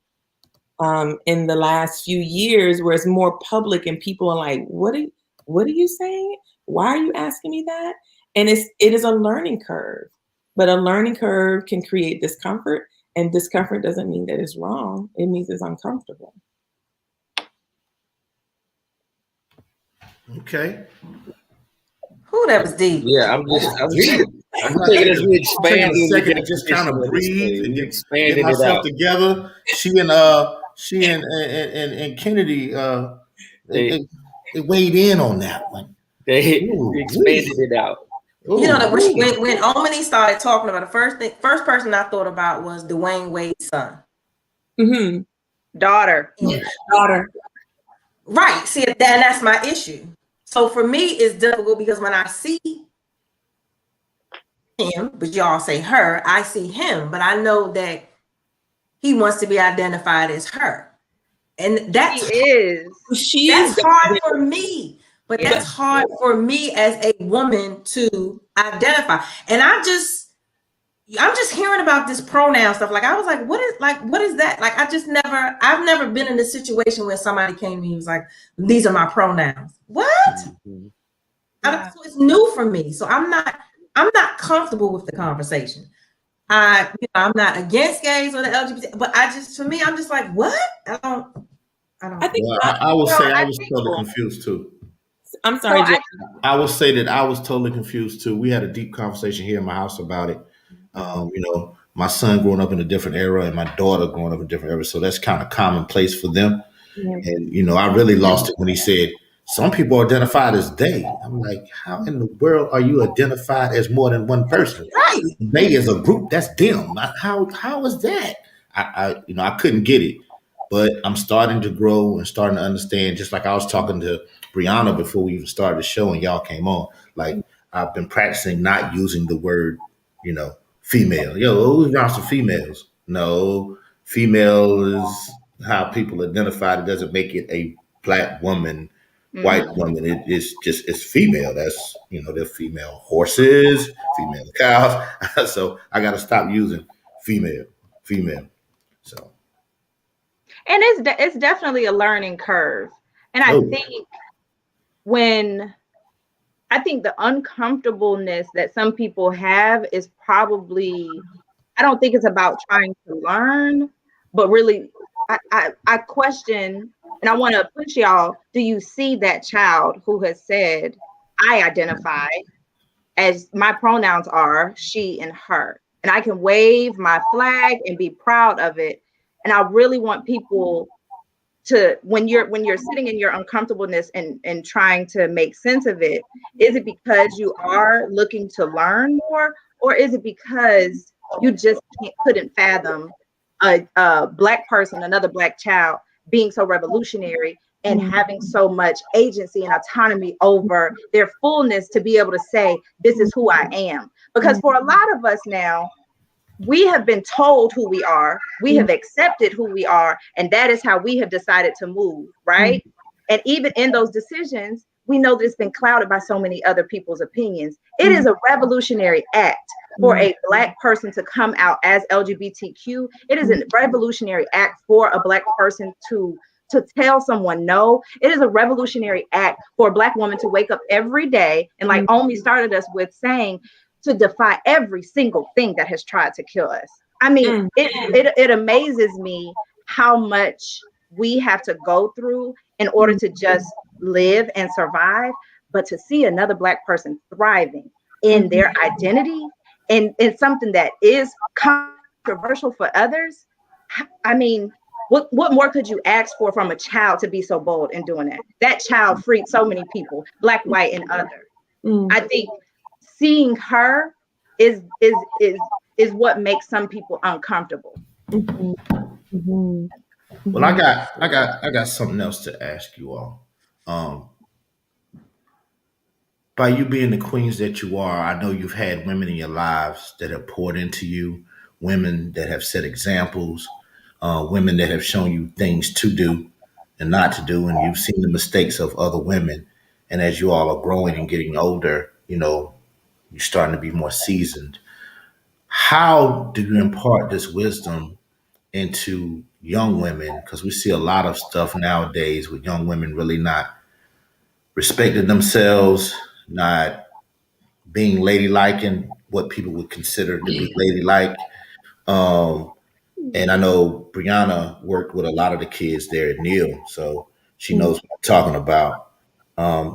in the last few years, where it's more public and people are like, what are you saying? Why are you asking me that? And it is a learning curve, but a learning curve can create discomfort, and discomfort doesn't mean that it's wrong. It means it's uncomfortable. Okay. Who that was deep? Yeah, I'm thinking as we expand, a second to just kind of breathe and get myself together. She and Kennedy they weighed in on that one. They expanded it out. Ooh, you know that when Omisade started talking about the first person I thought about was Dwayne Wade's son. Mm-hmm. Daughter. Right. See, that's my issue. So for me, it's difficult because when I see him, but y'all say her, I see him, but I know that he wants to be identified as her. And that's hard for me. But that's hard for me as a woman to identify. And I'm just hearing about this pronoun stuff. Like I was like, what is that? Like I've never been in a situation where somebody came to me and was like, these are my pronouns. What? Mm-hmm. So it's new for me. So I'm not comfortable with the conversation. I'm not against gays or the LGBT, but I'm just like, what? I don't I would say I was totally confused too. I'm sorry. I will say that I was totally confused too. We had a deep conversation here in my house about it. My son growing up in a different era and my daughter growing up in a different era. So that's kind of commonplace for them. Mm-hmm. And, I really lost it when he said, some people are identified as they. I'm like, how in the world are you identified as more than one person? Right. They as a group, that's them. How is that? I couldn't get it. But I'm starting to grow and starting to understand, just like I was talking to Brianna before we even started the show and y'all came on. Like, I've been practicing not using the word, female. Who's around some females? No, female is how people identify. It doesn't make it a Black woman, white woman. It's female. That's, they're female horses, female cows. So I got to stop using female. So. And it's definitely a learning curve. And I think the uncomfortableness that some people have is probably, I don't think it's about trying to learn, but really I question, and I want to push y'all, do you see that child who has said, I identify as my pronouns are she and her? and I can wave my flag and be proud of it. And I really want people to, when you're sitting in your uncomfortableness and trying to make sense of it, is it because you are looking to learn more, or is it because you just couldn't fathom a Black person, another Black child, being so revolutionary and having so much agency and autonomy over their fullness to be able to say, this is who I am? Because for a lot of us now, we have been told who we are, we have accepted who we are, and that is how we have decided to move, right? And even in those decisions, we know that it's been clouded by so many other people's opinions. It is a revolutionary act for a Black person to come out as LGBTQ. It is a revolutionary act for a Black person to tell someone no. It is a revolutionary act for a Black woman to wake up every day, and like Omi started us with saying, to defy every single thing that has tried to kill us. I mean, it amazes me how much we have to go through in order to just live and survive, but to see another Black person thriving in their identity and something that is controversial for others. I mean, what more could you ask for from a child to be so bold in doing that? That child freed so many people, Black, white, and other. I think seeing her is what makes some people uncomfortable. Well, I got something else to ask you all. Um, by you being the queens that you are, I know you've had women in your lives that have poured into you, women that have set examples, women that have shown you things to do and not to do, and you've seen the mistakes of other women. And as you all are growing and getting older, you're starting to be more seasoned. How do you impart this wisdom into young women? Because we see a lot of stuff nowadays with young women really not respecting themselves, not being ladylike in what people would consider to be ladylike. Um, and I know Brianna worked with a lot of the kids there at Neil, so she knows what I'm talking about.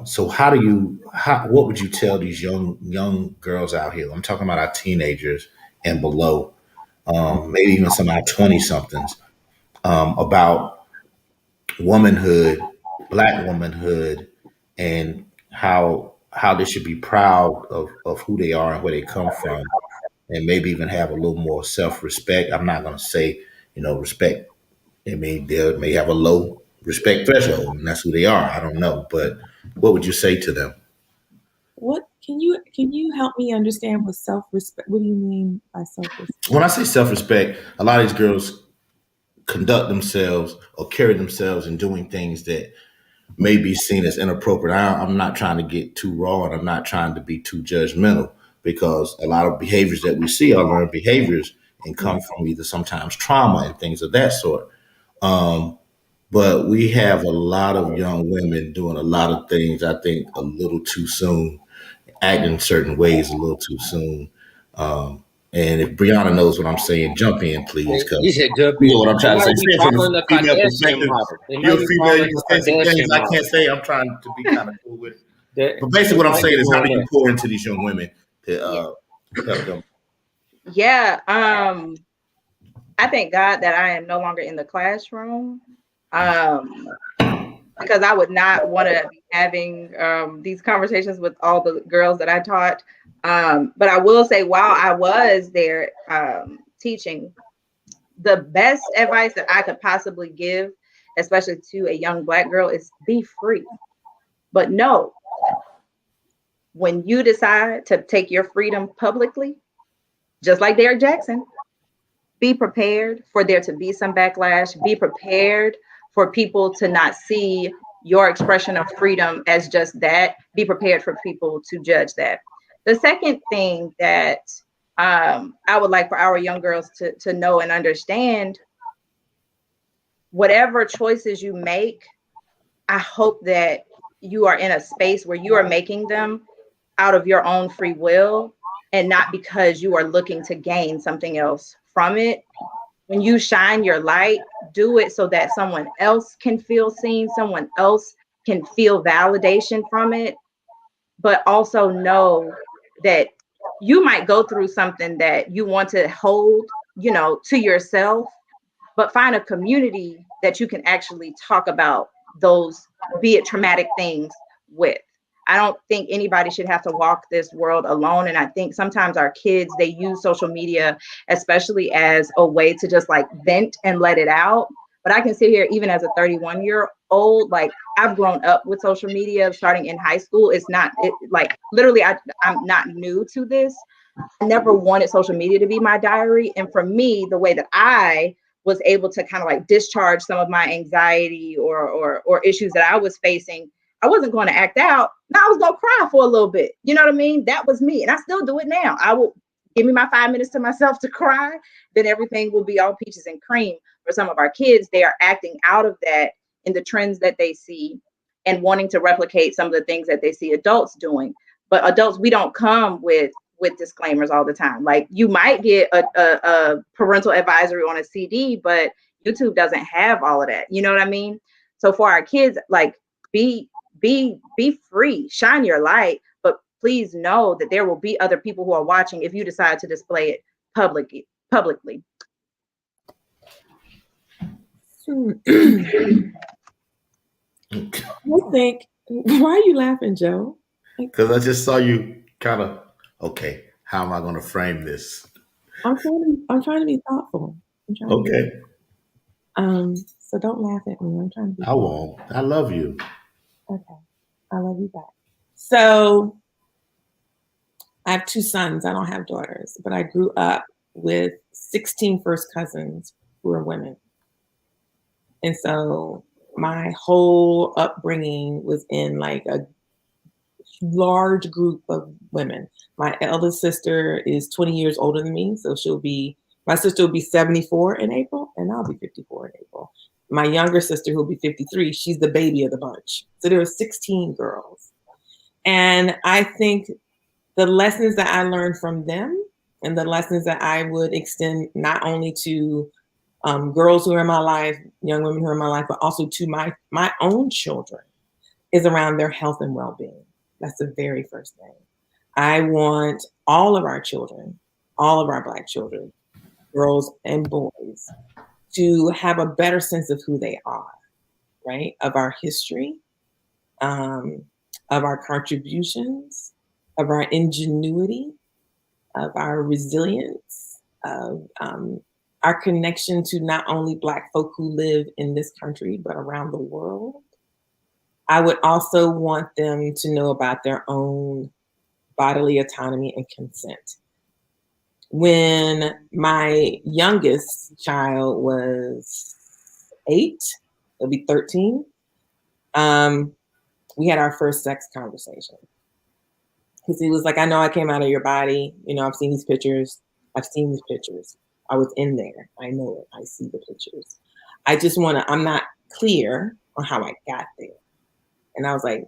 So what would you tell these young girls out here? I'm talking about our teenagers and below, maybe even some of our 20 somethings, about womanhood, Black womanhood, and how they should be proud of who they are and where they come from, and maybe even have a little more self-respect. I'm not going to say, respect. I mean, they may have a low respect threshold, and that's who they are. I don't know, but what would you say to them? What can you help me understand what self-respect? What do you mean by self-respect? When I say self-respect, a lot of these girls conduct themselves or carry themselves in doing things that may be seen as inappropriate. I'm not trying to get too raw, and I'm not trying to be too judgmental, because a lot of behaviors that we see are learned behaviors and come from either sometimes trauma and things of that sort. But we have a lot of young women doing a lot of things, I think, a little too soon, acting certain ways a little too soon. And if Brianna knows what I'm saying, jump in, please, because You said jump you in. know what I'm trying to say. They Say might it be from following a the female Kardashian perspective. model. They You're might a be female, following you the can say some Kardashian things I model. can't say. I'm trying to be kind of cool with it. But They basically, what I'm might be saying is, how doing do you that. pour into these young women to Yeah. help them? Yeah. I thank God that I am no longer in the classroom. Because I would not want to be having these conversations with all the girls that I taught. But I will say, while I was there teaching, the best advice that I could possibly give, especially to a young Black girl, is be free. But no, when you decide to take your freedom publicly, just like Derrick Jackson, be prepared for there to be some backlash. Be prepared for people to not see your expression of freedom as just that. Be prepared for people to judge that. The second thing that I would like for our young girls to know and understand, whatever choices you make, I hope that you are in a space where you are making them out of your own free will and not because you are looking to gain something else from it. When you shine your light, do it so that someone else can feel seen, someone else can feel validation from it, but also know that you might go through something that you want to hold, to yourself, but find a community that you can actually talk about those, be it traumatic things with. I don't think anybody should have to walk this world alone. And I think sometimes our kids, they use social media, especially as a way to just like vent and let it out. But I can sit here, even as a 31-year-old, like I've grown up with social media starting in high school. It's not like literally, I'm not new to this. I never wanted social media to be my diary. And for me, the way that I was able to kind of like discharge some of my anxiety or issues that I was facing, I wasn't going to act out. No, I was going to cry for a little bit. You know what I mean? That was me. And I still do it now. I will give me my 5 minutes to myself to cry. Then everything will be all peaches and cream. For some of our kids, they are acting out of that in the trends that they see and wanting to replicate some of the things that they see adults doing. But adults, we don't come with disclaimers all the time. Like you might get a parental advisory on a CD, but YouTube doesn't have all of that. You know what I mean? So for our kids, like be free, shine your light, but please know that there will be other people who are watching if you decide to display it publicly. I think, why are you laughing, Joe? Because I just saw you kind of, okay, how am I going to frame this? I'm trying to be thoughtful. Okay. So don't laugh at me. I'm trying to be I won't. I love you. Okay. I love you back. So I have 2 sons. I don't have daughters, but I grew up with 16 first cousins who are women. And so my whole upbringing was in like a large group of women. My eldest sister is 20 years older than me. So my sister will be 74 in April, and I'll be 54 in April. My younger sister, who'll be 53, she's the baby of the bunch. So there were 16 girls. And I think the lessons that I learned from them and the lessons that I would extend not only to girls who are in my life, young women who are in my life, but also to my own children is around their health and well-being. That's the very first thing. I want all of our children, all of our Black children, girls and boys, to have a better sense of who they are, right? Of our history, of our contributions, of our ingenuity, of our resilience, of our connection to not only Black folk who live in this country, but around the world. I would also want them to know about their own bodily autonomy and consent. When my youngest child was 8, it'll be 13, we had our first sex conversation. Because he was like, I know I came out of your body. I've seen these pictures. I was in there. I know it. I see the pictures. I'm not clear on how I got there. And I was like,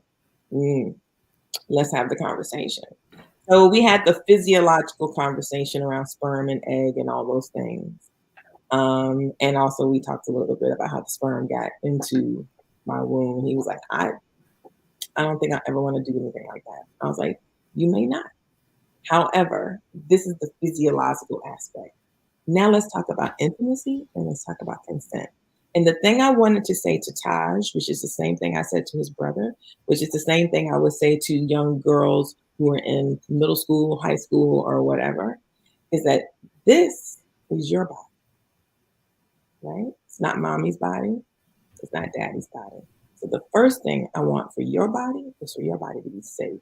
let's have the conversation. So we had the physiological conversation around sperm and egg and all those things. And also we talked a little bit about how the sperm got into my womb. He was like, I don't think I ever want to do anything like that. I was like, you may not. However, this is the physiological aspect. Now let's talk about intimacy and let's talk about consent. And the thing I wanted to say to Taj, which is the same thing I said to his brother, which is the same thing I would say to young girls who are in middle school, high school, or whatever, is that this is your body, right? It's not mommy's body. It's not daddy's body. So the first thing I want for your body is for your body to be safe.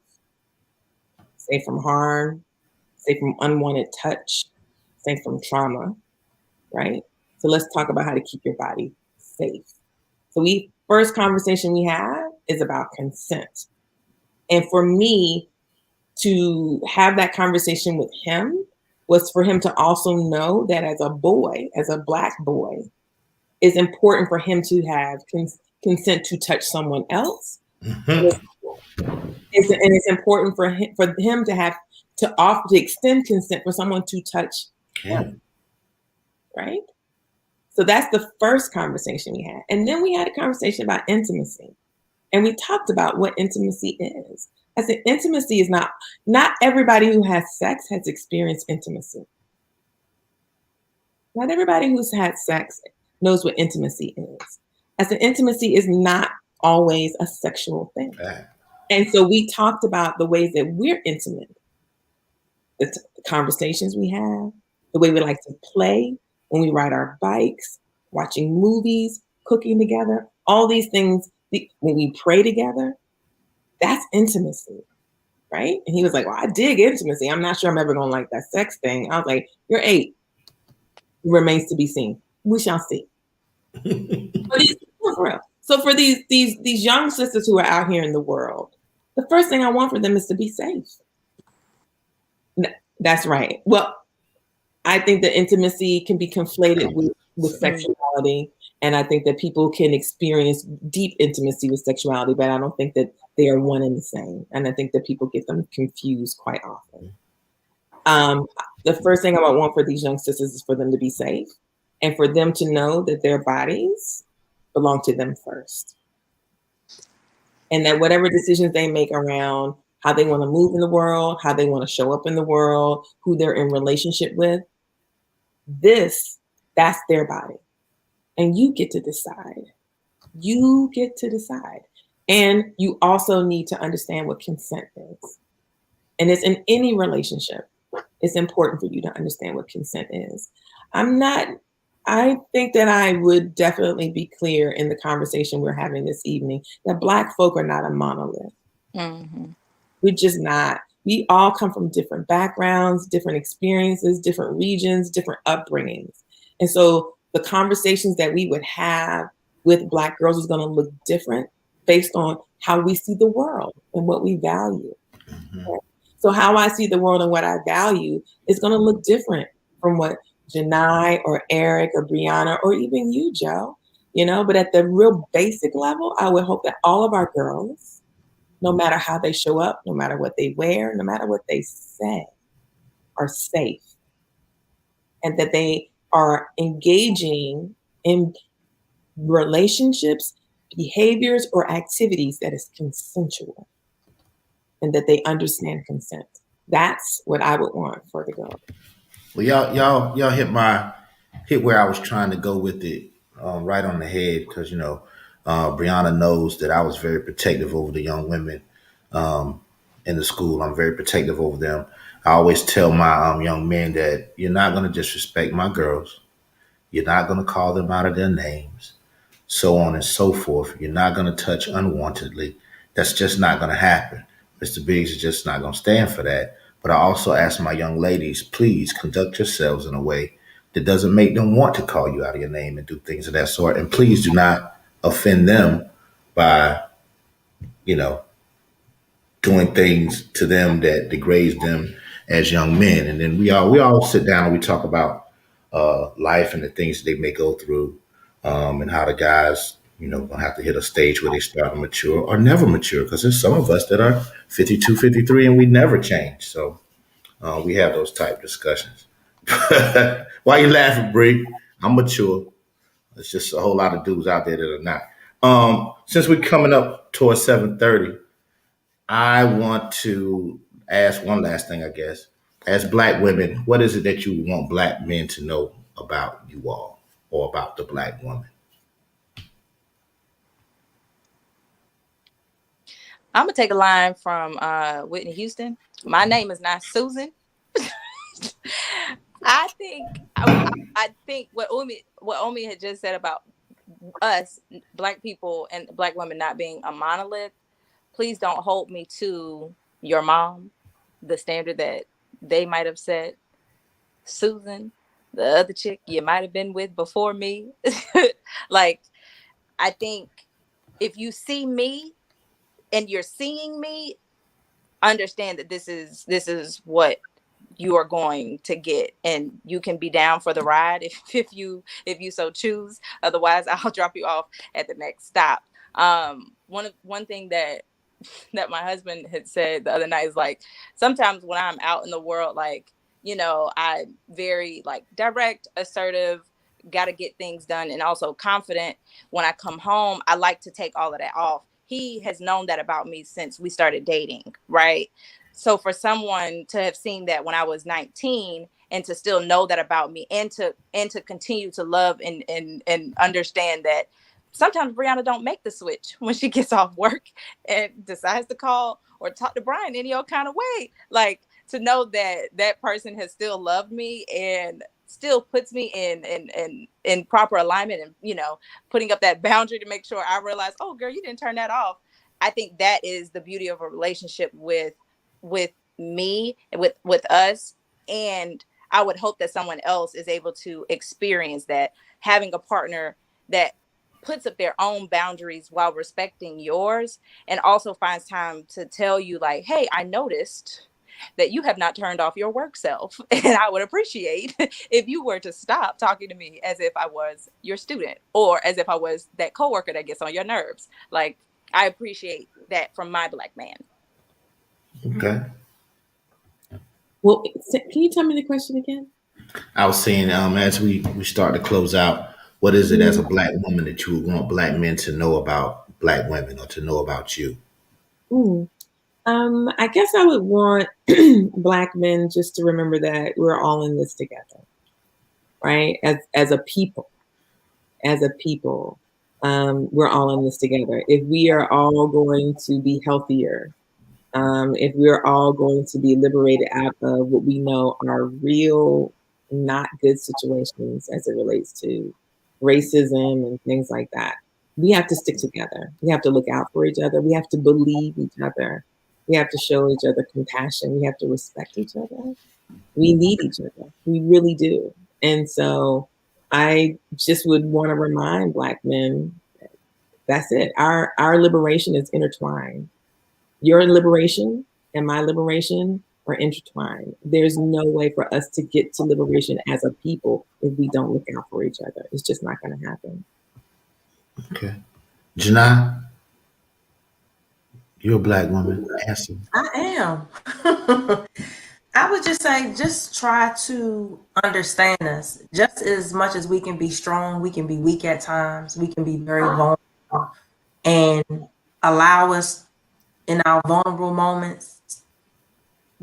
Safe from harm, safe from unwanted touch, safe from trauma, right? So let's talk about how to keep your body safe. So first conversation we have is about consent. And for me to have that conversation with him was for him to also know that as a boy, as a Black boy, it's important for him to have consent to touch someone else. And it's important for him to have to extend consent for someone to touch him, right? So that's the first conversation we had. And then we had a conversation about intimacy. And we talked about what intimacy is. I said intimacy is not everybody who has sex has experienced intimacy. Not everybody who's had sex knows what intimacy is. I said intimacy is not always a sexual thing. And so we talked about the ways that we're intimate, the conversations we have, the way we like to play, when we ride our bikes, watching movies, cooking together, all these things, when we pray together, that's intimacy, right? And he was like, well, I dig intimacy. I'm not sure I'm ever going to like that sex thing. I was like, you're 8. It remains to be seen. We shall see. So for these young sisters who are out here in the world, the first thing I want for them is to be safe. That's right. Well, I think that intimacy can be conflated with sexuality. And I think that people can experience deep intimacy with sexuality, but I don't think that they are one and the same. And I think that people get them confused quite often. The first thing I would want for these young sisters is for them to be safe and for them to know that their bodies belong to them first. And that whatever decisions they make around how they want to move in the world, how they want to show up in the world, who they're in relationship with, that's their body. And you get to decide. You get to decide. And you also need to understand what consent is. And it's in any relationship. It's important for you to understand what consent is. I think that I would definitely be clear in the conversation we're having this evening that Black folk are not a monolith. Mm-hmm. We're just not. We all come from different backgrounds, different experiences, different regions, different upbringings. And so the conversations that we would have with Black girls is going to look different based on how we see the world and what we value. Mm-hmm. So how I see the world and what I value is going to look different from what Janai or Eric or Brianna or even you, Joe, but at the real basic level, I would hope that all of our girls, no matter how they show up, no matter what they wear, no matter what they say, are safe. And that they are engaging in relationships, behaviors, or activities that is consensual. And that they understand consent. That's what I would want for the girl. Well, y'all hit where I was trying to go with it, right on the head, because Brianna knows that I was very protective over the young women in the school. I'm very protective over them. I always tell my young men that you're not going to disrespect my girls. You're not going to call them out of their names, so on and so forth. You're not going to touch unwantedly. That's just not going to happen. Mr. Biggs is just not going to stand for that. But I also ask my young ladies, please conduct yourselves in a way that doesn't make them want to call you out of your name and do things of that sort. And please do not offend them by, doing things to them that degrades them as young men. And then we all sit down and we talk about life and the things they may go through, and how the guys, gonna have to hit a stage where they start to mature or never mature, because there's some of us that are 52, 53 and we never change. So we have those type discussions. Why you laughing, Bree? I'm mature. There's just a whole lot of dudes out there that are not. Since we're coming up towards 7:30, I want to ask one last thing, I guess. As Black women, what is it that you want Black men to know about you all or about the Black woman? I'm gonna take a line from Whitney Houston. My name is not Susan. I think what Omi had just said about us Black people and Black women not being a monolith. Please don't hold me to your mom, the standard that they might have set. Susan, the other chick you might have been with before me. Like, I think if you see me and you're seeing me, understand that this is what you are going to get, and you can be down for the ride if you so choose. Otherwise, I'll drop you off at the next stop. One thing that my husband had said the other night is, like, sometimes when I'm out in the world, like, I'm very like direct, assertive, got to get things done, and also confident. When I come home, I like to take all of that off he has known that about me since we started dating, right? So for someone to have seen that when I was 19 and to still know that about me, and to continue to love and understand that sometimes Brianna don't make the switch when she gets off work and decides to call or talk to Brian any old kind of way. Like, to know that that person has still loved me and still puts me in proper alignment, and, you know, putting up that boundary to make sure I realize, oh girl, you didn't turn that off. I think that is the beauty of a relationship with me, with us. And I would hope that someone else is able to experience that, having a partner that puts up their own boundaries while respecting yours, and also finds time to tell you, like, hey, I noticed that you have not turned off your work self, and I would appreciate if you were to stop talking to me as if I was your student, or as if I was that coworker that gets on your nerves. Like, I appreciate that from my Black man. Okay. Well, can you tell me the question again? I was saying, as we start to close out, what is it as a Black woman that you would want Black men to know about Black women, or to know about you? I guess I would want Black men just to remember that we're all in this together, right? As a people, we're all in this together. If we are all going to be healthier, if we're all going to be liberated out of what we know are real, not good situations as it relates to racism and things like that, we have to stick together. We have to look out for each other. We have to believe each other. We have to show each other compassion. We have to respect each other. We need each other. We really do. And so I just would want to remind Black men, that's it. Our liberation is intertwined. Your liberation and my liberation are intertwined. There's no way for us to get to liberation as a people if we don't look out for each other. It's just not going to happen. Okay. Janai, you're a Black woman. Answer. I am. I would just say, just try to understand us. Just as much as we can be strong, we can be weak at times. We can be very vulnerable, and allow us in our vulnerable moments,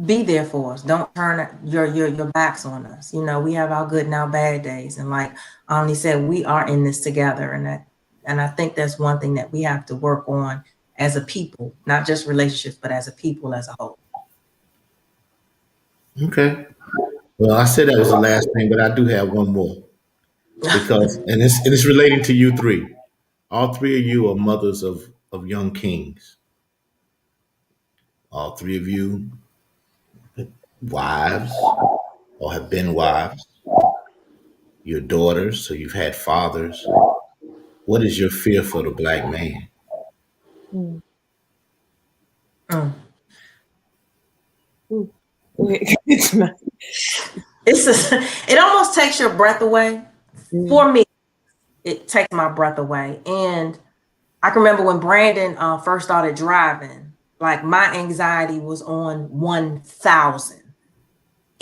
be there for us. Don't turn your backs on us. You know, we have our good and our bad days. And like Omni said, we are in this together. And I think that's one thing that we have to work on as a people, not just relationships, but as a people as a whole. Okay. Well, I said that was the last thing, but I do have one more, because and it's relating to you three. All three of you are mothers of young kings. All three of you wives, or have been wives. Your daughters, so you've had fathers. What is your fear for the Black man? It almost takes your breath away. For me, it takes my breath away. And I can remember when Brandon first started driving, like my anxiety was on 1,000.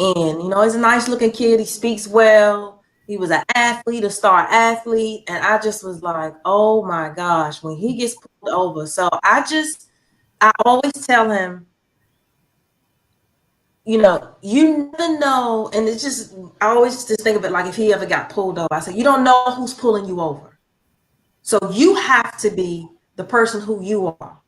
And, you know, he's a nice looking kid. He speaks well. He was an athlete, a star athlete. And I just was like, oh my gosh, when he gets pulled over. So I always tell him, you know, you never know. And it's just, I always just think of it like, if he ever got pulled over, I said, you don't know who's pulling you over. So you have to be the person who you are.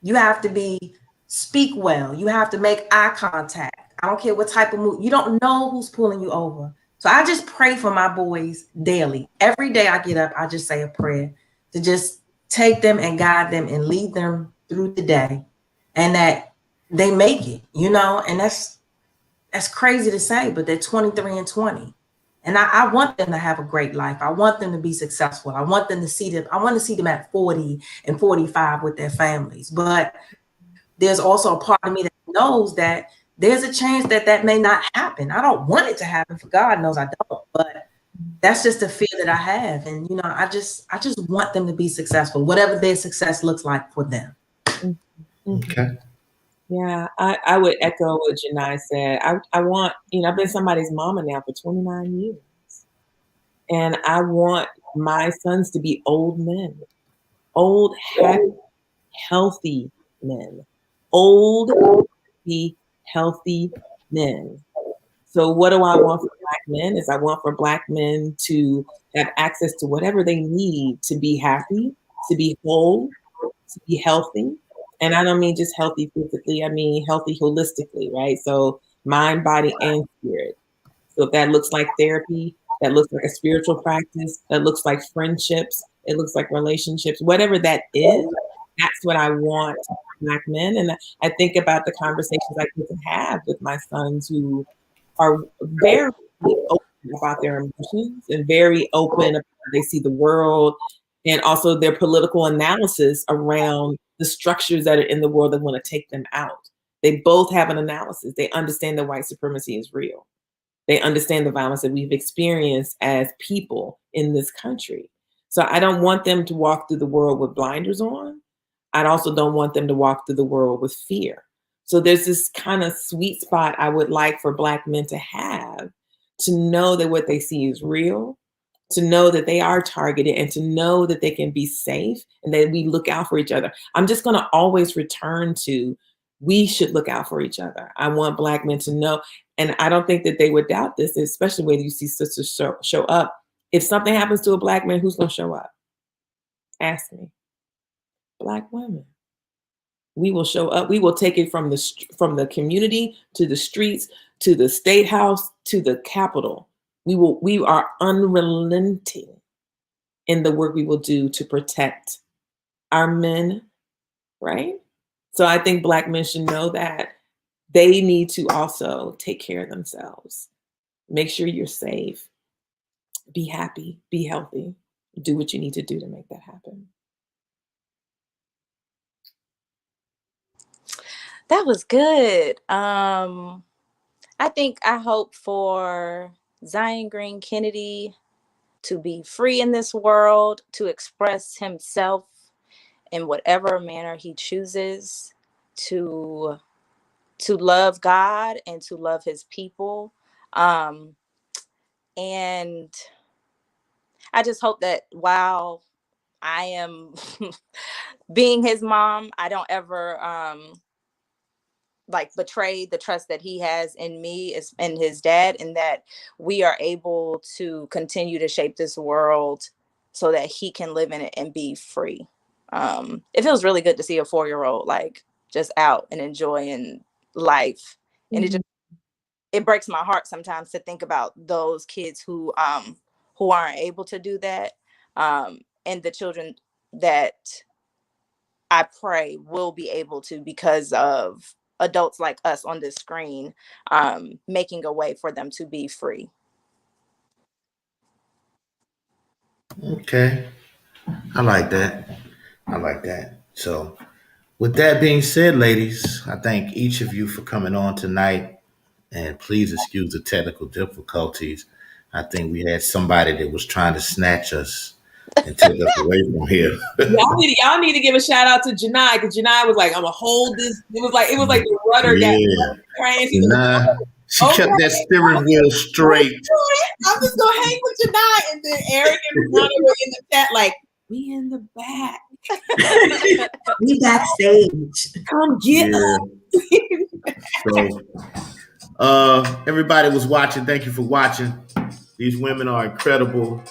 You have to speak well. You have to make eye contact. I don't care what type of move. You don't know who's pulling you over. So I just pray for my boys daily. Every day I get up, I just say a prayer to just take them and guide them and lead them through the day, and that they make it, you know, and that's crazy to say, but they're 23 and 20. And I want them to have a great life. I want them to be successful. I want them to see them. I want to see them at 40 and 45 with their families. But there's also a part of me that knows that there's a chance that may not happen. I don't want it to happen. For God knows I don't. But that's just a fear that I have. And, you know, I just want them to be successful, whatever their success looks like for them. Okay. Yeah, I would echo what Janai said. I want, you know, I've been somebody's mama now for 29 years. And I want my sons to be old men, old, healthy men. Old, healthy men. So what do I want for Black men is I want for Black men to have access to whatever they need to be happy, to be whole, to be healthy. And I don't mean just healthy physically, I mean healthy holistically, right? So mind, body, and spirit. So if that looks like therapy, that looks like a spiritual practice, that looks like friendships, it looks like relationships, whatever that is, that's what I want for Black men. And I think about the conversations I get to have with my sons who are very open about their emotions and very open about how they see the world, and also their political analysis around the structures that are in the world that want to take them out. They both have an analysis. They understand that white supremacy is real. They understand the violence that we've experienced as people in this country. So I don't want them to walk through the world with blinders on. I also don't want them to walk through the world with fear. So there's this kind of sweet spot I would like for Black men to have, to know that what they see is real, to know that they are targeted, and to know that they can be safe and that we look out for each other. I'm just going to always return to, we should look out for each other. I want Black men to know, and I don't think that they would doubt this, especially when you see sisters show up. If something happens to a Black man, who's going to show up? Ask me. Black women. We will show up. We will take it from the community to the streets, to the state house, to the Capitol. We are unrelenting in the work we will do to protect our men, right? So I think Black men should know that they need to also take care of themselves. Make sure you're safe. Be happy, be healthy. Do what you need to do to make that happen. That was good. I hope for Zion Green Kennedy to be free in this world, to express himself in whatever manner he chooses, to love God and to love his people. And I just hope that while I am being his mom, I don't ever betray the trust that he has in me and his dad, and that we are able to continue to shape this world so that he can live in it and be free. It feels really good to see a 4-year-old just out and enjoying life. And it breaks my heart sometimes to think about those kids who aren't able to do that, and the children that I pray will be able to, because of adults like us on this screen, making a way for them to be free. Okay. I like that. I like that. So, with that being said, ladies, I thank each of you for coming on tonight. And please excuse the technical difficulties. I think we had somebody that was trying to snatch us and take us away from here. y'all need to give a shout out to Janai, because Janai was like, I'm gonna hold this. It was like the rudder got crazy. She kept that steering wheel straight. I'm just gonna hang with Janai, and then Eric and Brianna were in the chat like, we in the back. We backstage. Come get us. So everybody was watching. Thank you for watching. These women are incredible.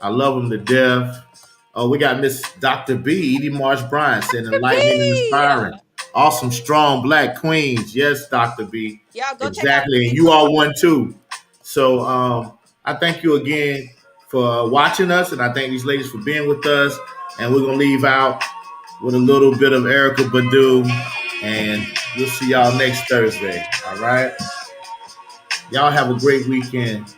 I love them to death. Oh, we got Miss Dr. B, Edie Marsh Bryant, saying enlightening and inspiring. Awesome, strong Black queens. Yes, Dr. B. Y'all go exactly. And you all won too. So I thank you again for watching us, and I thank these ladies for being with us. And we're gonna leave out with a little bit of Erykah Badu, and we'll see y'all next Thursday. All right. Y'all have a great weekend.